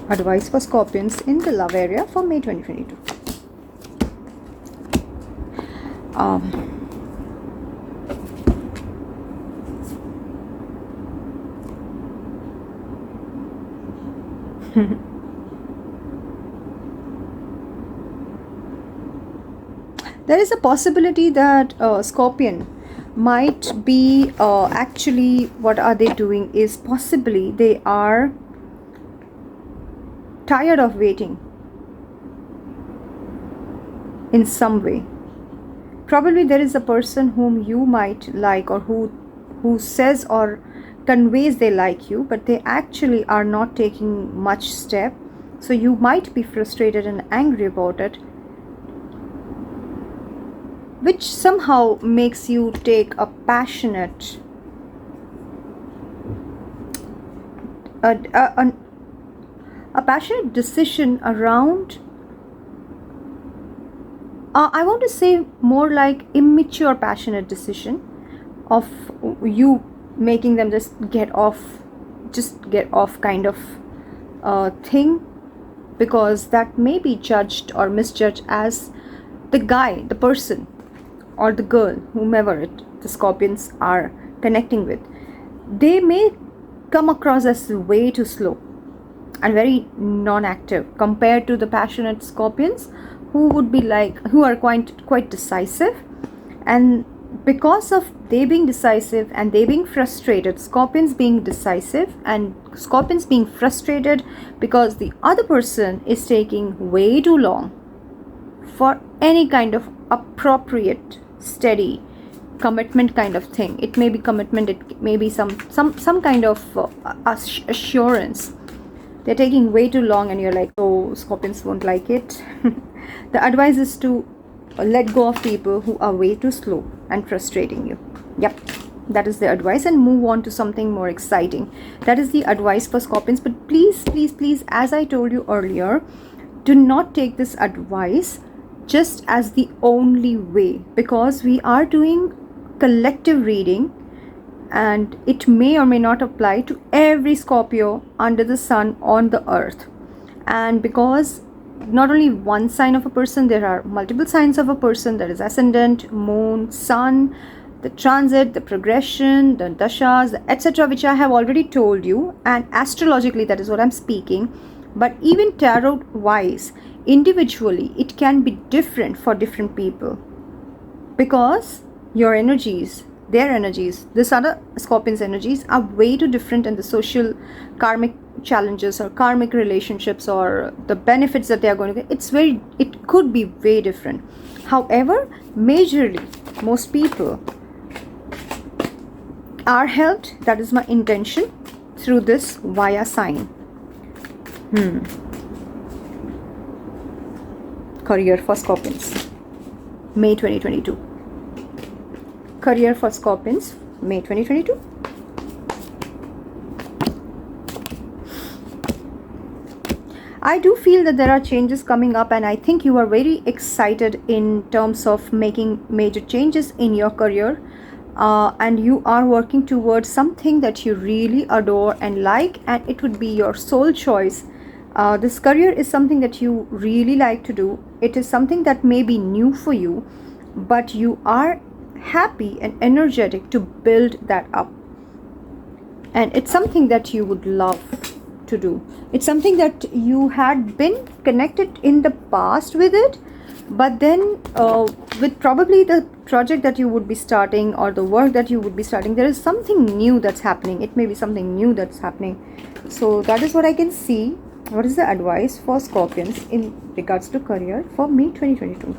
Advice for Scorpions in the love area for May 2022. There is a possibility that Scorpion might be actually, what are they doing is possibly they are tired of waiting in some way. Probably there is a person whom you might like, or who says or conveys they like you, but they actually are not taking much step. So you might be frustrated and angry about it, which somehow makes you take a passionate decision around, I want to say more like immature passionate decision of you making them just get off kind of thing, because that may be judged or misjudged as the person or the girl, whomever the Scorpions are connecting with. They may come across as way too slow and very non-active compared to the passionate Scorpions who are quite decisive. And because of they being decisive and they being frustrated, Scorpions being decisive and Scorpions being frustrated because the other person is taking way too long for any kind of appropriate, steady commitment kind of thing. It may be commitment, it may be some kind of assurance. They're taking way too long and you're like, oh, Scorpions won't like it. The advice is to let go of people who are way too slow and frustrating you. Yep, that is the advice, and move on to something more exciting. That is the advice for Scorpions. But please, as I told you earlier, do not take this advice just as the only way, because we are doing collective reading and it may or may not apply to every Scorpio under the sun on the earth. And because not only one sign of a person, there are multiple signs of a person. There is ascendant, moon, sun, the transit, the progression, the dashas, etc., which I have already told you, and astrologically that is what I'm speaking. But even tarot wise, individually, it can be different for different people, because your energies, their energies, this other Scorpion's energies are way too different, and the social karmic challenges or karmic relationships or the benefits that they are going to get, it could be way different. However, majorly, most people are helped, that is my intention, through this via sign. Career for Scorpions, May 2022. Career for Scorpions, May 2022. I do feel that there are changes coming up, and I think you are very excited in terms of making major changes in your career, and you are working towards something that you really adore and like, and it would be your sole choice. This career is something that you really like to do. It is something that may be new for you, but you are happy and energetic to build that up, and it's something that you would love to do. It's something that you had been connected in the past with it, but then with probably the project that you would be starting or the work that you would be starting, there is something new that's happening. It may be something new that's happening. So that is what I can see. What is the advice for Scorpions in regards to career for May 2022?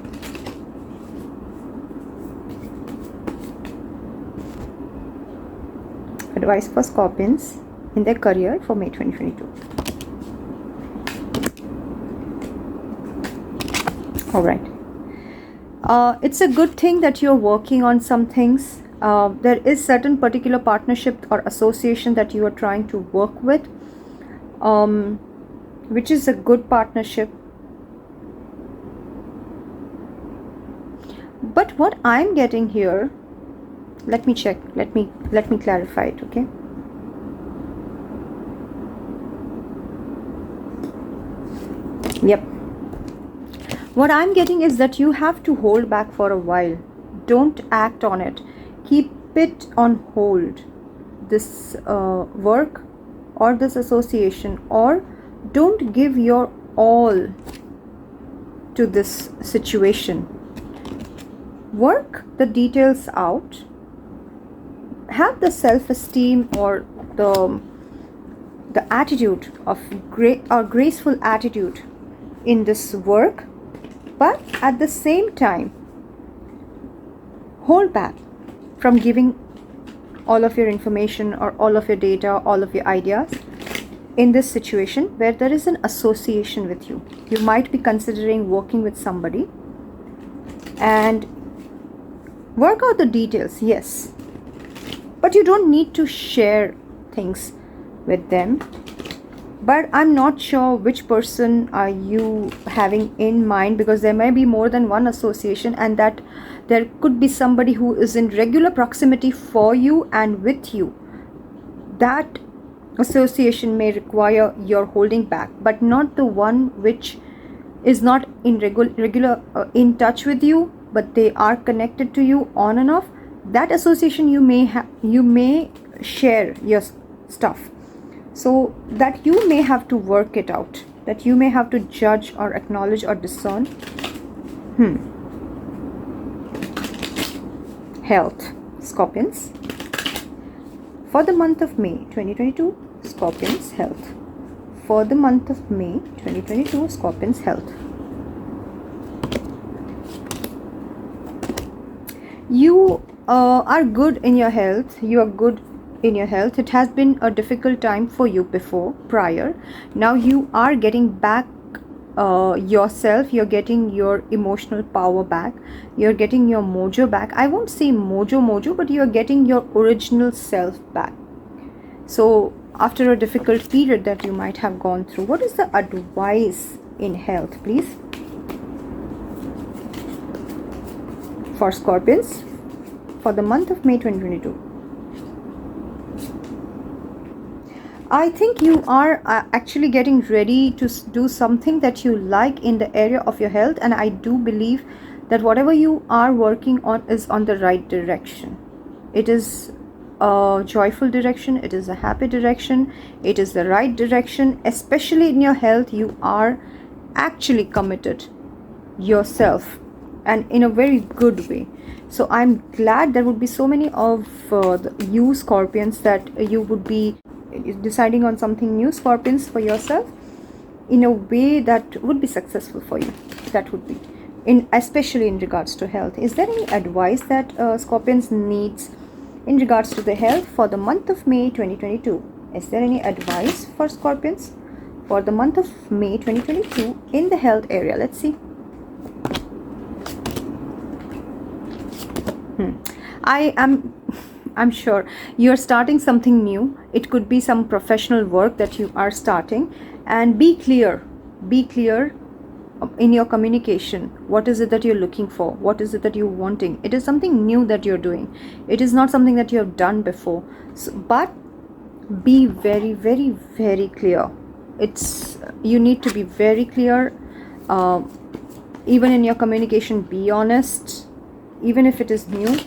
Advice for Scorpions in their career for May 2022. All right. It's a good thing that you're working on some things. There is certain particular partnership or association that you are trying to work with, which is a good partnership. But what I'm getting here, let me check, let me clarify it, okay? Yep. What I'm getting is that you have to hold back for a while. Don't act on it. Keep it on hold. This work or this association, or don't give your all to this situation. Work the details out. Have the self-esteem or the attitude of graceful attitude in this work, but at the same time hold back from giving all of your information or all of your data, all of your ideas in this situation where there is an association with you. You might be considering working with somebody, and work out the details, yes, but you don't need to share things with them. But I'm not sure which person are you having in mind, because there may be more than one association, and that there could be somebody who is in regular proximity for you and with you. That association may require your holding back, but not the one which is not in regular in touch with you, but they are connected to you on and off. That association you may share your stuff, so that you may have to work it out, that you may have to judge or acknowledge or discern. Health, Scorpions, for the month of May 2022, Scorpions health. For the month of May 2022, Scorpions health. You are good in your health. You are good in your health. It has been a difficult time for you prior. Now you are getting back yourself. You're getting your emotional power back. You're getting your mojo back. I won't say mojo, but you're getting your original self back. So after a difficult period that you might have gone through, what is the advice in health, please? for Scorpions for the month of May 2022. I think you are actually getting ready to do something that you like in the area of your health, and I do believe that whatever you are working on is on the right direction. It is a joyful direction, it is a happy direction, it is the right direction. Especially in your health, you are actually committed yourself, and in a very good way. So I'm glad there would be so many of you Scorpions that you would be deciding on something new, Scorpions, for yourself in a way that would be successful for you. That would be especially in regards to health. Is there any advice that Scorpions needs in regards to the health for the month of May 2022? Is there any advice for Scorpions for the month of May 2022 in the health area? Let's see. I'm sure you're starting something new. It could be some professional work that you are starting, and be clear in your communication. What is it that you're looking for? What is it that you're wanting? It is something new that you're doing. It is not something that you have done before. But be very, very, very clear. You need to be very clear. Even in your communication, be honest. Even if it is new,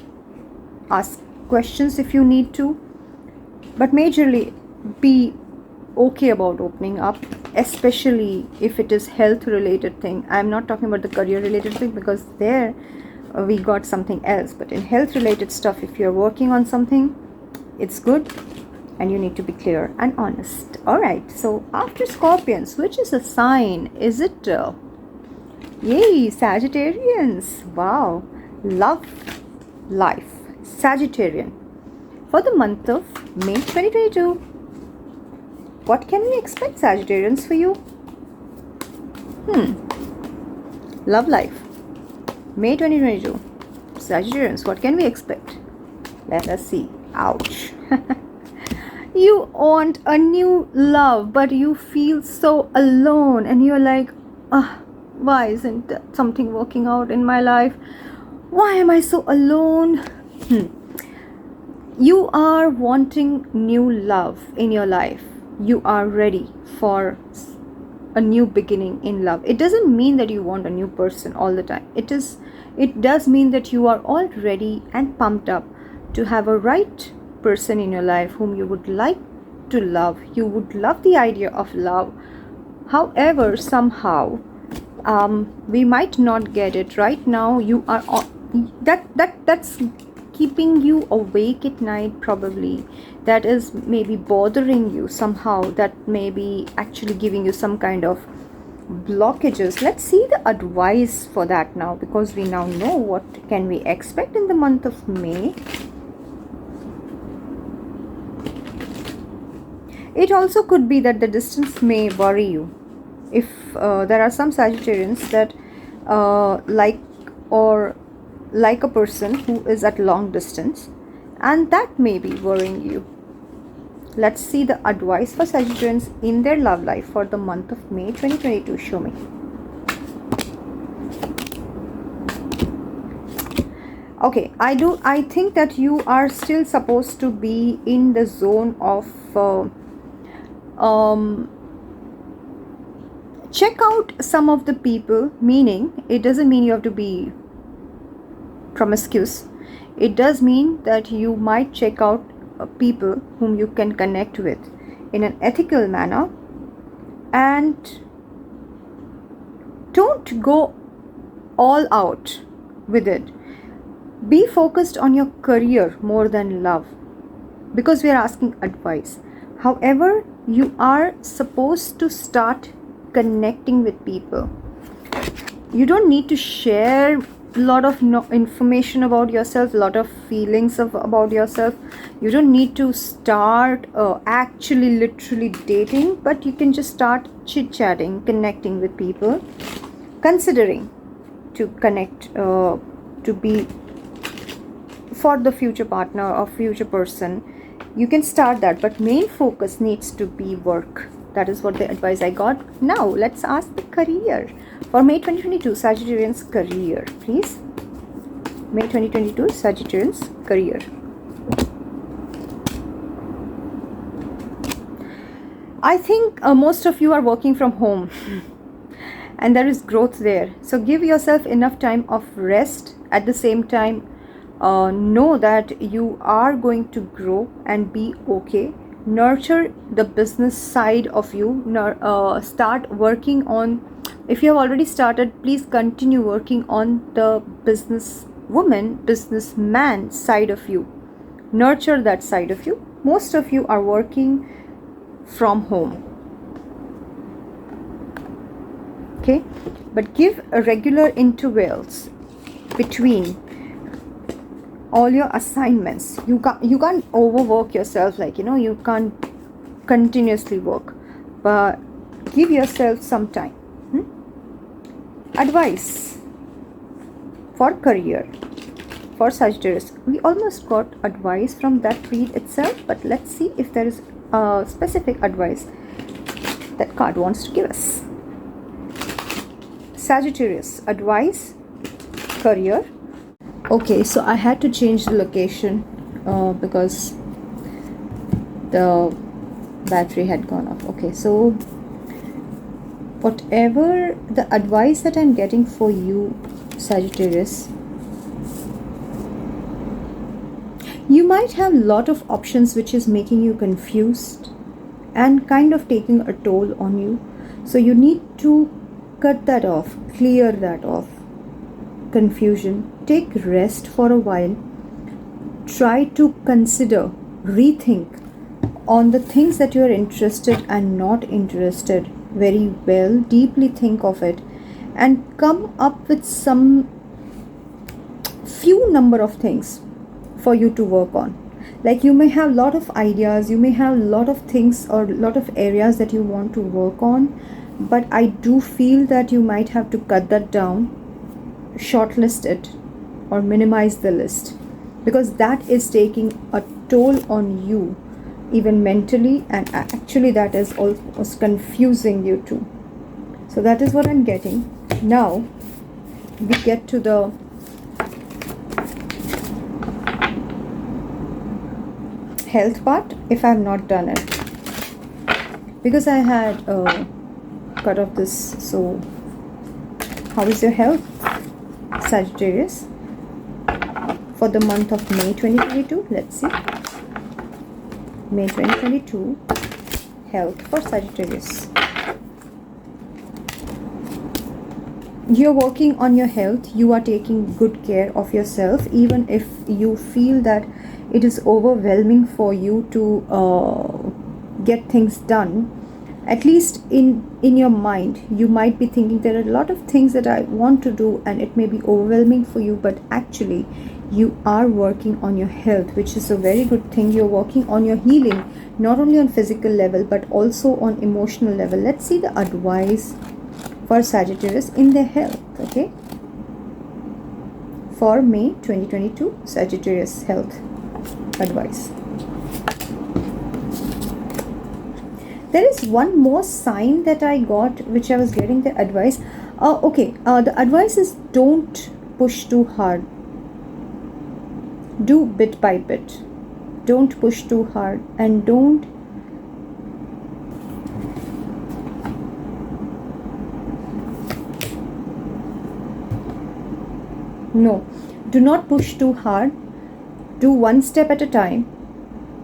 ask questions if you need to, but majorly be okay about opening up, especially if it is health related thing. I'm not talking about the career related thing, because there we got something else. But in health related stuff, if you're working on something, it's good, and you need to be clear and honest. All right, so after Scorpions, which is a sign? Is it yay, Sagittarians? Wow. Love life, Sagittarian, for the month of May 2022. What can we expect, Sagittarians, for you? Love life, May 2022. Sagittarians, what can we expect? Let us see. Ouch. You want a new love, but you feel so alone, and you're like, why isn't something working out in my life? Why am I so alone? You are wanting new love in your life. You are ready for a new beginning in love. It doesn't mean that you want a new person all the time. It does mean that you are all ready and pumped up to have a right person in your life whom you would like to love. You would love the idea of love. However, somehow we might not get it right now. You are that's keeping you awake at night, probably. That is maybe bothering you somehow. That may be actually giving you some kind of blockages. Let's see the advice for that now, because we now know what can we expect in the month of May. It also could be that the distance may worry you. If there are some Sagittarians that like a person who is at long distance, and that may be worrying you. Let's see the advice for Sagittarians in their love life for the month of May 2022. Show me. Okay, I think that you are still supposed to be in the zone of check out some of the people, meaning it doesn't mean you have to be promiscuous. It does mean that you might check out people whom you can connect with in an ethical manner, and don't go all out with it. Be focused on your career more than love, because we are asking advice. However, you are supposed to start connecting with people. You don't need to share a lot of information about yourself, a lot of feelings about yourself. You don't need to start actually literally dating, but you can just start chit-chatting, connecting with people, considering to connect to be for the future partner or future person. You can start that, but main focus needs to be work. That is what the advice I got. Now let's ask the career for May 2022. Sagittarians career, please. May 2022, Sagittarius, career. I think most of you are working from home and there is growth there. So give yourself enough time of rest. At the same time, know that you are going to grow and be okay. Nurture the business side of you. Start working on, if you have already started, please continue working on the businesswoman, businessman side of you. Nurture that side of you. Most of you are working from home, okay, but give a regular intervals between all your assignments. You can't overwork yourself, like, you know, you can't continuously work, but give yourself some time. Advice for career for Sagittarius. We almost got advice from that read itself, but let's see if there is specific advice that card wants to give us. Sagittarius, advice, career. Okay, so I had to change the location because the battery had gone off. Okay, so whatever the advice that I'm getting for you, Sagittarius, you might have a lot of options which is making you confused and kind of taking a toll on you. So you need to cut that off, clear that off. Confusion. Take rest for a while. Try to consider, rethink on the things that you are interested and not interested very well. Deeply think of it and come up with some few number of things for you to work on. Like, you may have a lot of ideas, you may have a lot of things or a lot of areas that you want to work on, but I do feel that you might have to cut that down, shortlist it, or minimize the list, because that is taking a toll on you even mentally, and actually that is almost confusing you too. So that is what I'm getting. Now we get to the health part, if I have not done it, because I had cut off this. So how is your health, Sagittarius, for the month of May 2022? Let's see. May 2022, health for Sagittarius. You're working on your health. You are taking good care of yourself, even if you feel that it is overwhelming for you to get things done. At least in your mind, you might be thinking there are a lot of things that I want to do and it may be overwhelming for you, but actually you are working on your health, which is a very good thing. You're working on your healing, not only on physical level but also on emotional level. Let's see the advice for Sagittarius in their health, okay, for May 2022, Sagittarius health advice. There is one more sign that I got, which I was getting the advice. The advice is don't push too hard. Do bit by bit. Don't push too hard, and don't do not push too hard. Do one step at a time.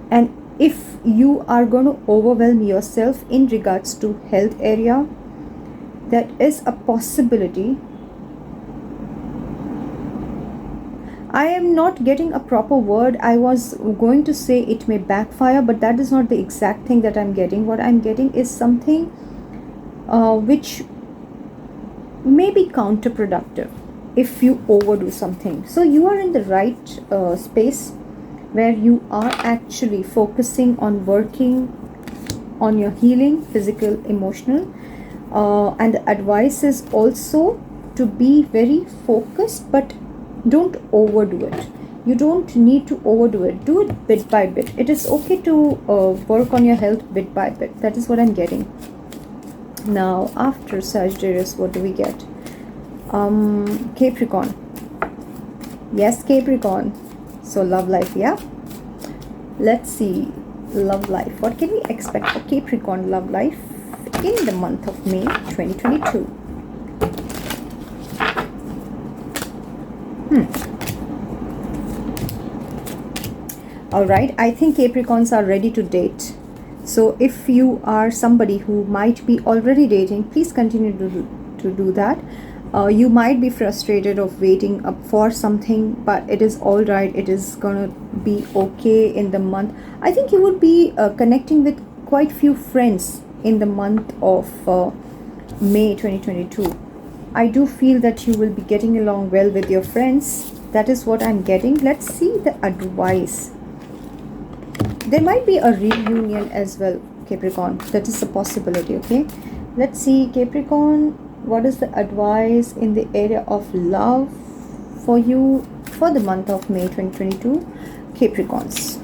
And if you are going to overwhelm yourself in regards to health area, that is a possibility. I am not getting a proper word. I was going to say it may backfire, but that is not the exact thing that I'm getting. What I'm getting is something which may be counterproductive if you overdo something. So you are in the right space where you are actually focusing on working on your healing, physical, emotional, and the advice is also to be very focused, but don't overdo it. You don't need to overdo it. Do it bit by bit. It is okay to work on your health bit by bit. That is what I'm getting. Now after Sagittarius, what do we get? Capricorn. Yes, Capricorn. So love life, yeah. Let's see, love life. What can we expect for Capricorn love life in the month of May 2022? All right, I think Capricorns are ready to date. So if you are somebody who might be already dating, please continue to do that. You might be frustrated of waiting up for something, but it is all right. It is gonna be okay in the month. I think you would be connecting with quite few friends in the month of May 2022. I do feel that you will be getting along well with your friends. That is what I'm getting. Let's see the advice. There might be a reunion as well, Capricorn. That is a possibility, okay? Let's see, Capricorn, what is the advice in the area of love for you for the month of May 2022, Capricorns?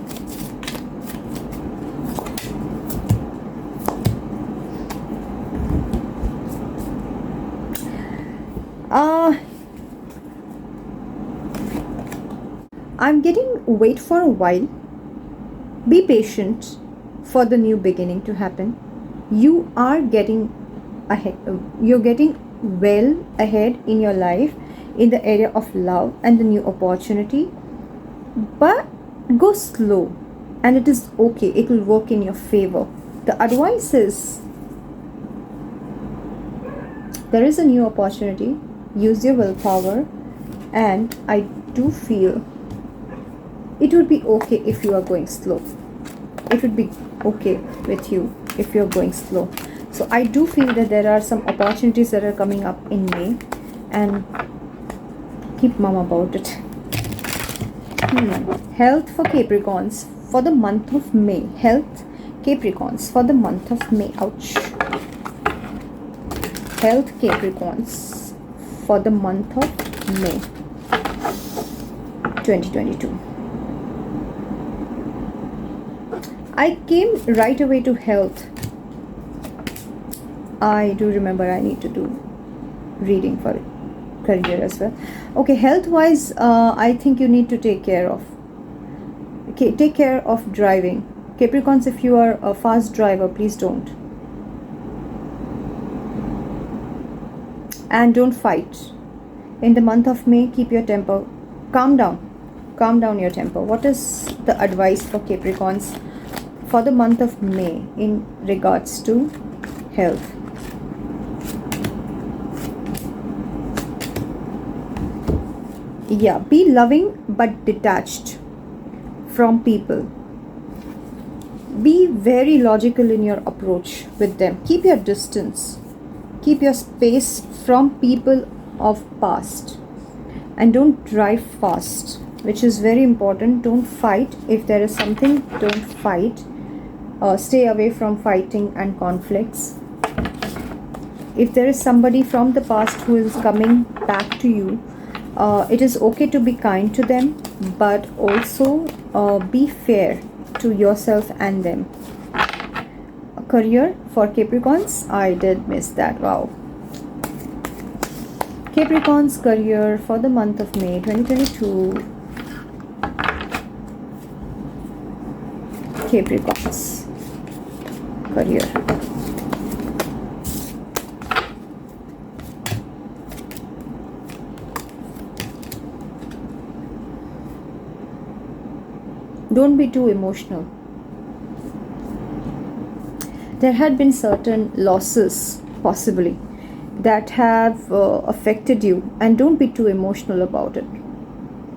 I'm getting wait for a while. Be patient for the new beginning to happen. You are getting ahead. You're getting well ahead in your life in the area of love and the new opportunity. But go slow, and it is okay. It will work in your favor. The advice is, there is a new opportunity. Use your willpower, and I do feel it would be okay if you are going slow. It would be okay with you if you're going slow. So I do feel that there are some opportunities that are coming up in May, and keep mum about it. Health for Capricorns for the month of May. Health, Capricorns, for the month of May. Ouch. Health, Capricorns, for the month of May 2022. I came right away to health. I do remember I need to do reading for career as well. Okay, health wise, I think you need to take care of. Okay, take care of driving. Capricorns, if you are a fast driver, please don't. And don't fight. In the month of May, keep your temper. Calm down. Calm down your temper. What is the advice for Capricorns for the month of May in regards to health? Yeah, be loving but detached from people. Be very logical in your approach with them. Keep your distance. Keep your space from people of past. And don't drive fast, which is very important. Don't fight. If there is something, don't fight. Stay away from fighting and conflicts. If there is somebody from the past who is coming back to you, it is okay to be kind to them, but also be fair to yourself and them. Career for Capricorns, I did miss that. Wow. Capricorns career for the month of May 2022. Capricorns career. Don't be too emotional. There had been certain losses possibly that have affected you, and don't be too emotional about it.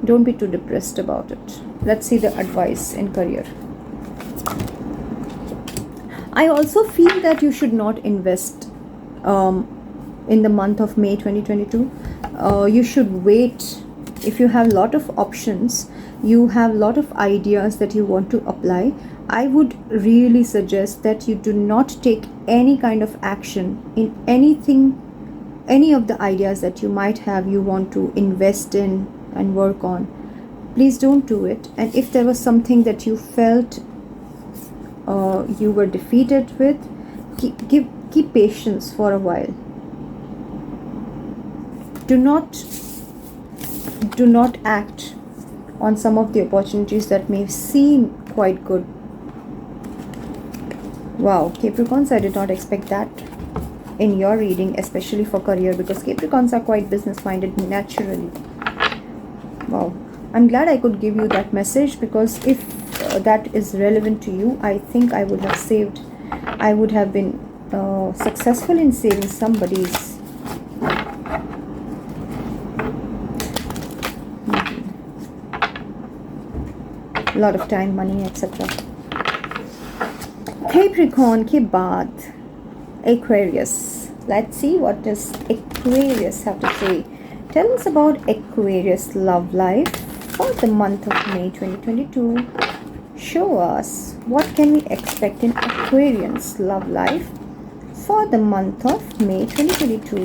Don't be too depressed about it. Let's see the advice in career. I also feel that you should not invest in the month of May 2022. You should wait. If you have a lot of options, you have a lot of ideas that you want to apply, I would really suggest that you do not take any kind of action in anything, any of the ideas that you might have, you want to invest in and work on. Please don't do it. And if there was something that you felt you were defeated with, keep patience for a while. Do not do not act on some of the opportunities that may seem quite good. Wow, Capricorns, I did not expect that in your reading, especially for career, because Capricorns are quite business-minded naturally. Wow, I'm glad I could give you that message, because if that is relevant to you, I think I would have been successful in saving somebody's a lot of time, money, etc. Capricorn के बाद Aquarius. Let's see what does Aquarius have to say. Tell us about Aquarius love life for the month of May 2022. Show us what can we expect in Aquarians love life for the month of May 2022.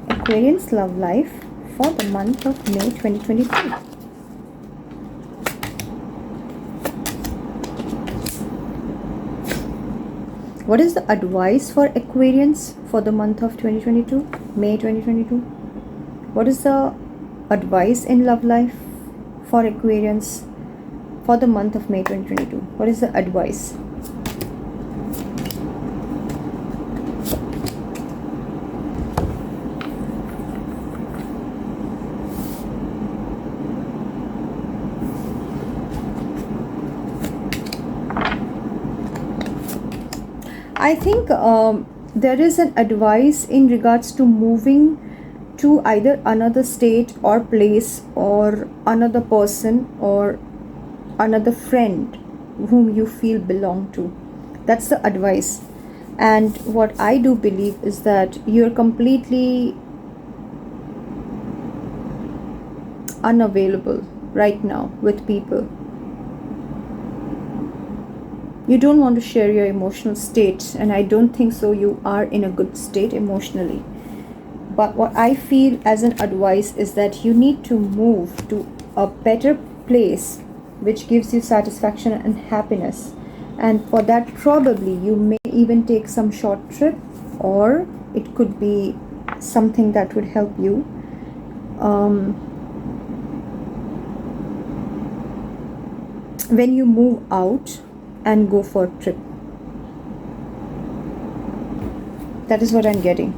Aquarians love life for the month of May 2022. What is the advice for Aquarians for the month of 2022, May 2022? What is the advice in love life for Aquarians for the month of May 2022? What is the advice? I think there is an advice in regards to moving to either another state or place, or another person or another friend whom you feel belong to. That's the advice. And what I do believe is that you're completely unavailable right now with people. You don't want to share your emotional state, and I don't think so you are in a good state emotionally. But what I feel as an advice is that you need to move to a better place which gives you satisfaction and happiness. And for that, probably you may even take some short trip, or it could be something that would help you. When you move out and go for a trip. That is what I'm getting.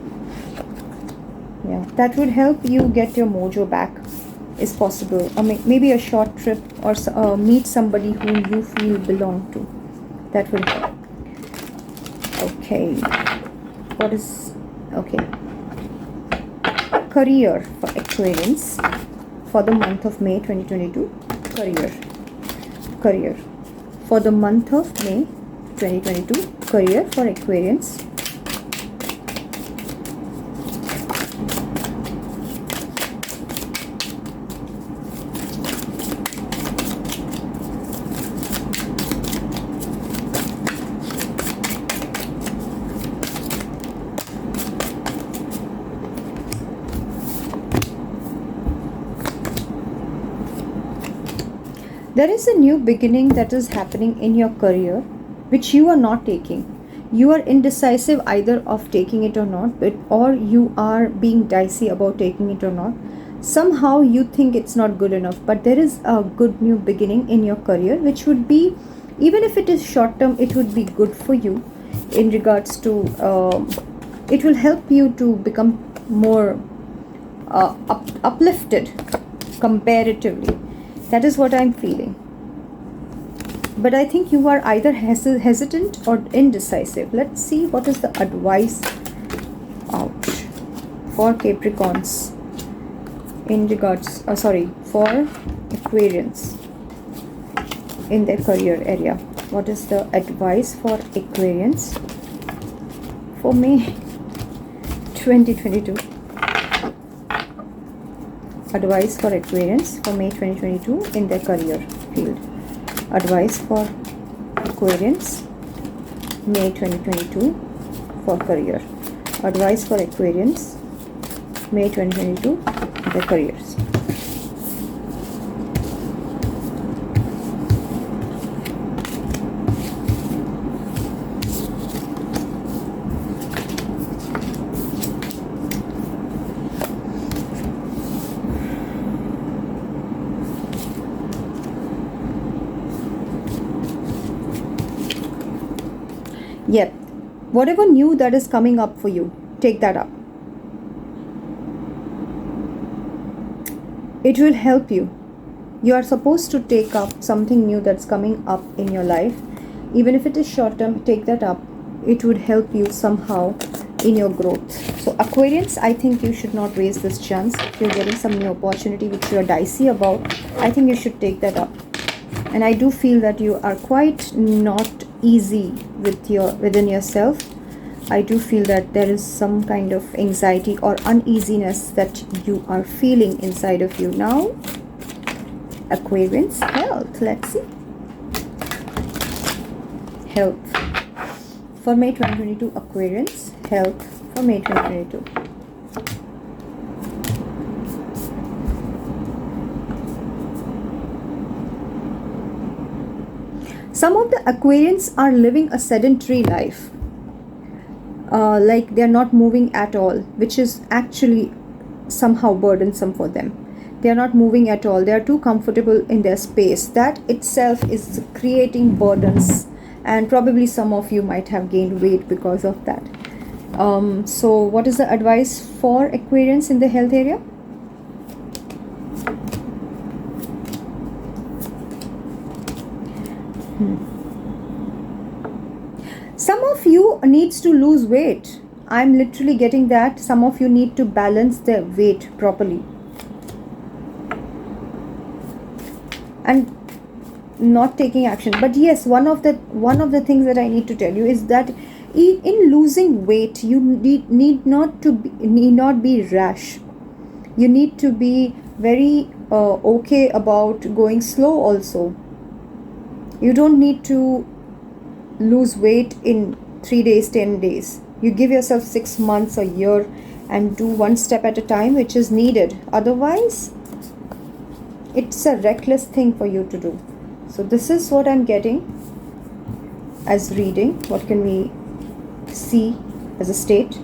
Yeah, that would help you get your mojo back, is possible. Or maybe a short trip, or meet somebody whom you feel belong to. That would help. Okay. What is... Okay. Career for Aquarians for the month of May 2022. Career. For the month of May 2022, career for Aquarians. There is a new beginning that is happening in your career, which you are not taking. You are indecisive either of taking it or not, or you are being dicey about taking it or not. Somehow you think it's not good enough, but there is a good new beginning in your career, which would be, even if it is short term, it would be good for you in regards to, it will help you to become more uplifted comparatively. That is what I'm feeling. But I think you are either hesitant or indecisive. Let's see what is the advice out for Capricorns in regards, for Aquarians in their career area. What is the advice for Aquarians for May 2022? Advice for Aquarians for May 2022 in their career field. Advice for Aquarians May 2022 for career. Advice for Aquarians May 2022 in their careers. Yep. Whatever new that is coming up for you, take that up. It will help you. You are supposed to take up something new that's coming up in your life. Even if it is short term, take that up. It would help you somehow in your growth. So Aquarians, I think you should not waste this chance. If you're getting some new opportunity which you are dicey about, I think you should take that up. And I do feel that you are quite not easy within yourself. I do feel that there is some kind of anxiety or uneasiness that you are feeling inside of you now. Aquarians, health, let's see. Health for May 2022. Aquarians, health for May 2022. Some of the Aquarians are living a sedentary life, like they're not moving at all, which is actually somehow burdensome for them. They are not moving at all. They are too comfortable in their space. That itself is creating burdens, and probably some of you might have gained weight because of that. So what is the advice for Aquarians in the health area? Some of you needs to lose weight. I'm literally getting that. Some of you need to balance their weight properly. And not taking action. But yes, one of the things that I need to tell you is that in losing weight, you need not be rash. You need to be very okay about going slow also. You don't need to lose weight in 3 days, 10 days. You give yourself 6 months, a year, and do one step at a time, which is needed. Otherwise, it's a reckless thing for you to do. So this is what I'm getting as reading. What can we see as a state?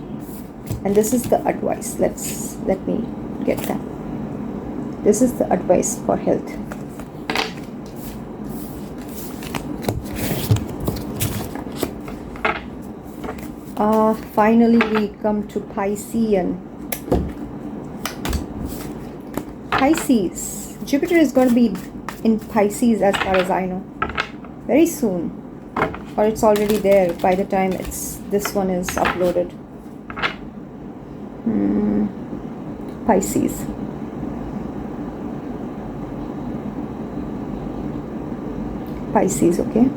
And this is the advice. Let me get that. This is the advice for health. Finally we come to Piscean. Pisces. Jupiter is going to be in Pisces as far as I know. Very soon. Or it's already there by the time this one is uploaded. Pisces. Pisces, okay.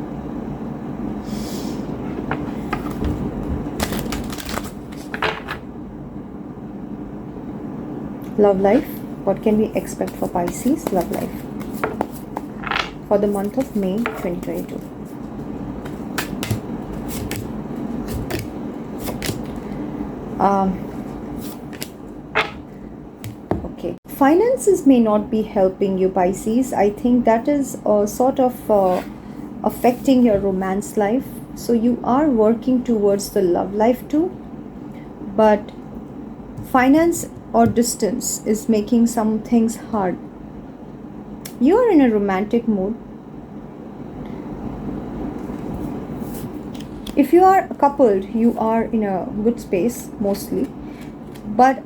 Love life. What can we expect for Pisces? Love life for the month of May 2022. Okay. Finances may not be helping you, Pisces. I think that is sort of affecting your romance life. So you are working towards the love life too. But finance or distance is making some things hard. You are in a romantic mood. If you are coupled, you are in a good space mostly. But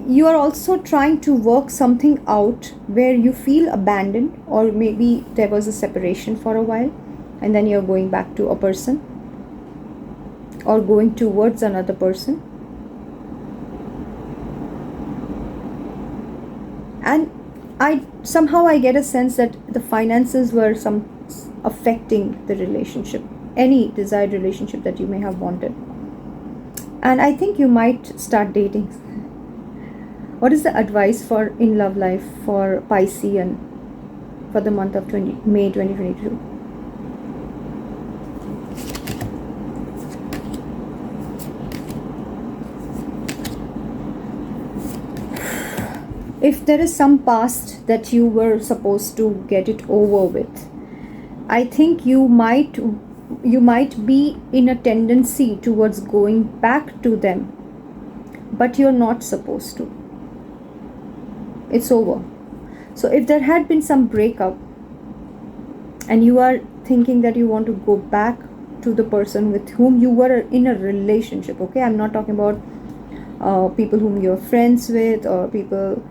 you are also trying to work something out where you feel abandoned, or maybe there was a separation for a while and then you're going back to a person or going towards another person. And somehow I get a sense that the finances were affecting the relationship, any desired relationship that you may have wanted. And I think you might start dating. What is the advice for in love life for Piscean for the month of May 2022? If there is some past that you were supposed to get it over with, I think you might be in a tendency towards going back to them, but you're not supposed to. It's over. So if there had been some breakup and you are thinking that you want to go back to the person with whom you were in a relationship. Okay, I'm not talking about people whom you're friends with or people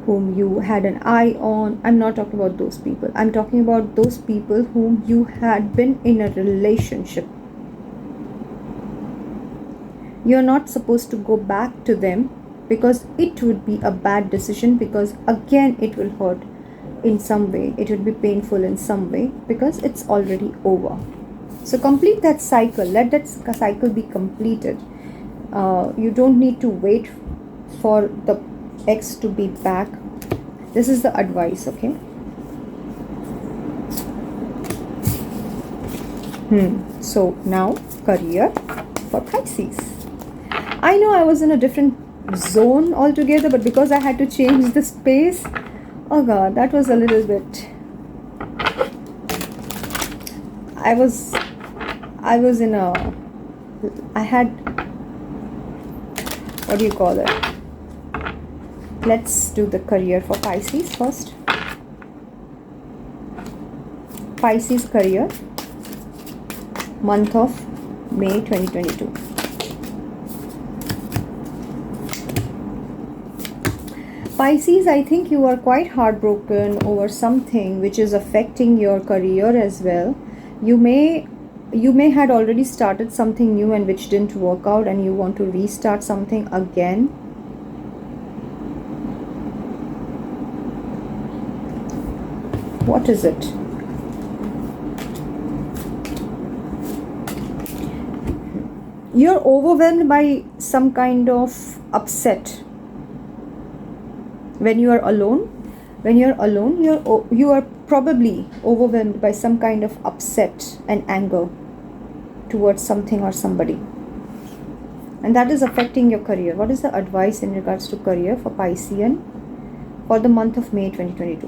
whom you had an eye on. I'm not talking about those people. I'm talking about those people whom you had been in a relationship. You're not supposed to go back to them, because it would be a bad decision, because again it will hurt in some way, it would be painful in some way, because it's already over. So complete that cycle, let that cycle be completed. You don't need to wait for the ex to be back. This is the advice, okay? So now career for Pisces. I know I was in a different zone altogether, but because I had to change the space, oh god, that was a little bit, I had, what do you call it? Let's do the career for Pisces first. Pisces career, month of May 2022. Pisces, I think you are quite heartbroken over something which is affecting your career as well. You may had already started something new and which didn't work out, and you want to restart something again. What is it? You're overwhelmed by some kind of upset. When you are alone, you are probably overwhelmed by some kind of upset and anger towards something or somebody, and that is affecting your career. What is the advice in regards to career for Piscean for the month of May 2022?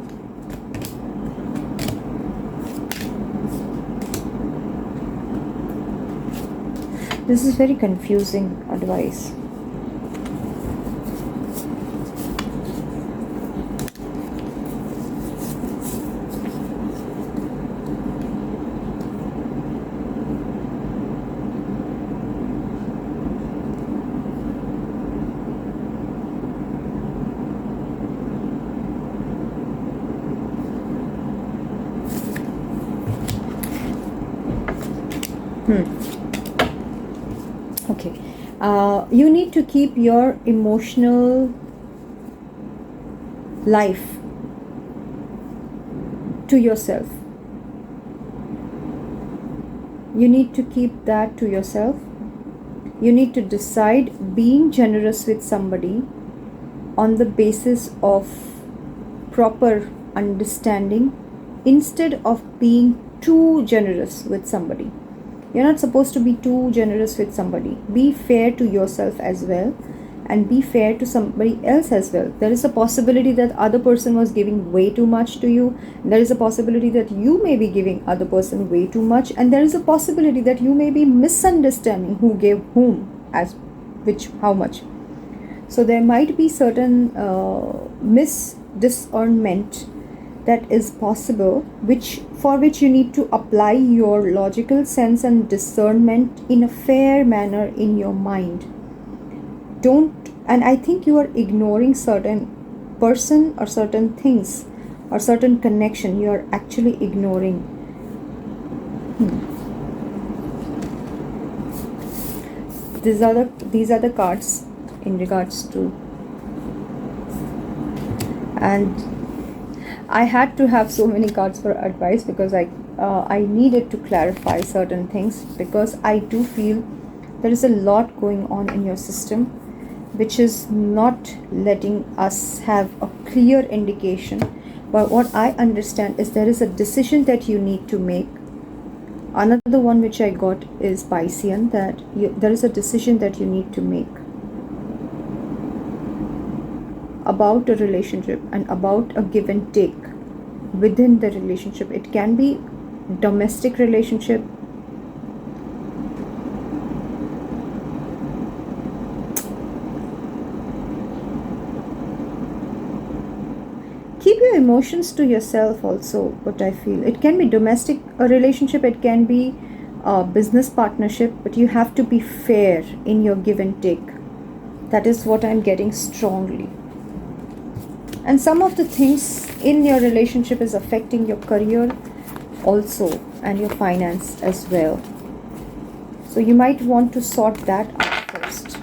This is very confusing advice. Okay, you need to keep your emotional life to yourself. You need to keep that to yourself. You need to decide being generous with somebody on the basis of proper understanding instead of being too generous with somebody. You're not supposed to be too generous with somebody. Be fair to yourself as well, and be fair to somebody else as well. There is a possibility that other person was giving way too much to you. There is a possibility that you may be giving other person way too much, and there is a possibility that you may be misunderstanding who gave whom as which how much. So there might be certain discernment that is possible, for which you need to apply your logical sense and discernment in a fair manner in your mind. And I think you are ignoring certain person or certain things or certain connection. You are actually ignoring. These are the cards in regards to, and I had to have so many cards for advice because I needed to clarify certain things, because I do feel there is a lot going on in your system which is not letting us have a clear indication. But what I understand is there is a decision that you need to make. Another one which I got is Piscean, that there is a decision that you need to make about a relationship and about a give and take within the relationship. It can be domestic relationship, keep your emotions to yourself also. What I feel, it can be domestic relationship, it can be a business partnership, but you have to be fair in your give and take. That is what I'm getting strongly. And some of the things in your relationship is affecting your career also and your finance as well. So you might want to sort that out first.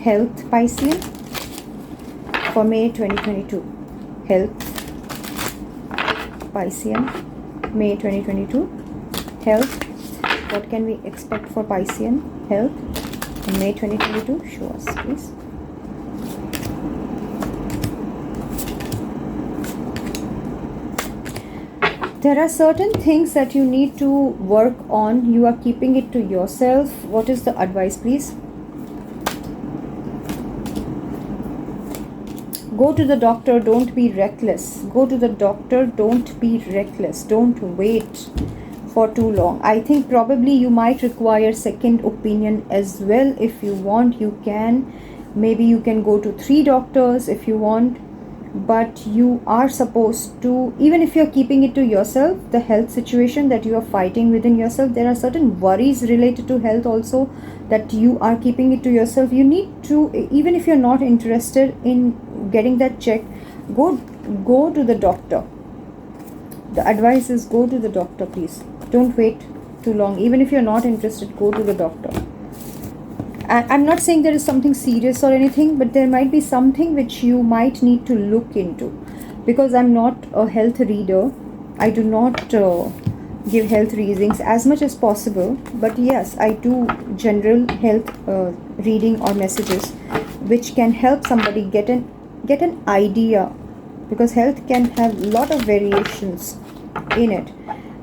Health, Piscean, for May 2022. Health, Piscean, May 2022. Health, what can we expect for Piscean health in May 2022? Show us, please. There are certain things that you need to work on. You are keeping it to yourself. What is the advice, please? Go to the doctor. Don't be reckless. Go to the doctor. Don't be reckless. Don't wait for too long. I think probably you might require second opinion as well. If you want, you can. Maybe you can go to 3 doctors if you want. But you are supposed to, even if you're keeping it to yourself, the health situation that you are fighting within yourself, there are certain worries related to health also that you are keeping it to yourself. You need to, even if you're not interested in getting that checked, go to the doctor. The advice is go to the doctor, please. Don't wait too long. Even if you're not interested, go to the doctor. I'm not saying there is something serious or anything, but there might be something which you might need to look into. Because I'm not a health reader, I do not give health readings as much as possible. But yes, I do general health reading or messages which can help somebody get an idea. Because health can have a lot of variations in it.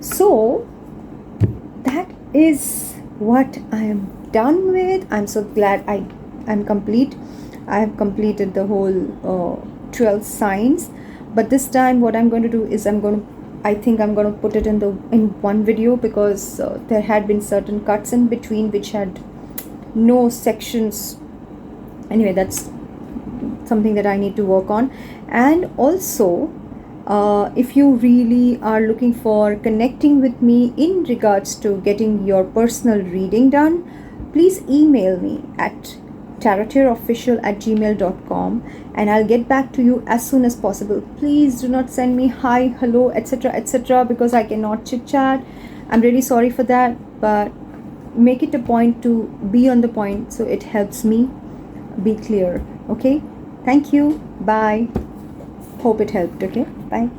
So that is what I am done with. I'm so glad I'm complete. I have completed the whole 12 signs, but this time what I'm going to do is I think I'm going to put it in one video, because there had been certain cuts in between which had no sections. Anyway, that's something that I need to work on. And also if you really are looking for connecting with me in regards to getting your personal reading done, please email me at taroteerofficial@gmail.com and I'll get back to you as soon as possible. Please do not send me hi, hello, etc., etc., because I cannot chit chat. I'm really sorry for that, but make it a point to be on the point so it helps me be clear. Okay, thank you, bye. Hope it helped. Okay, bye.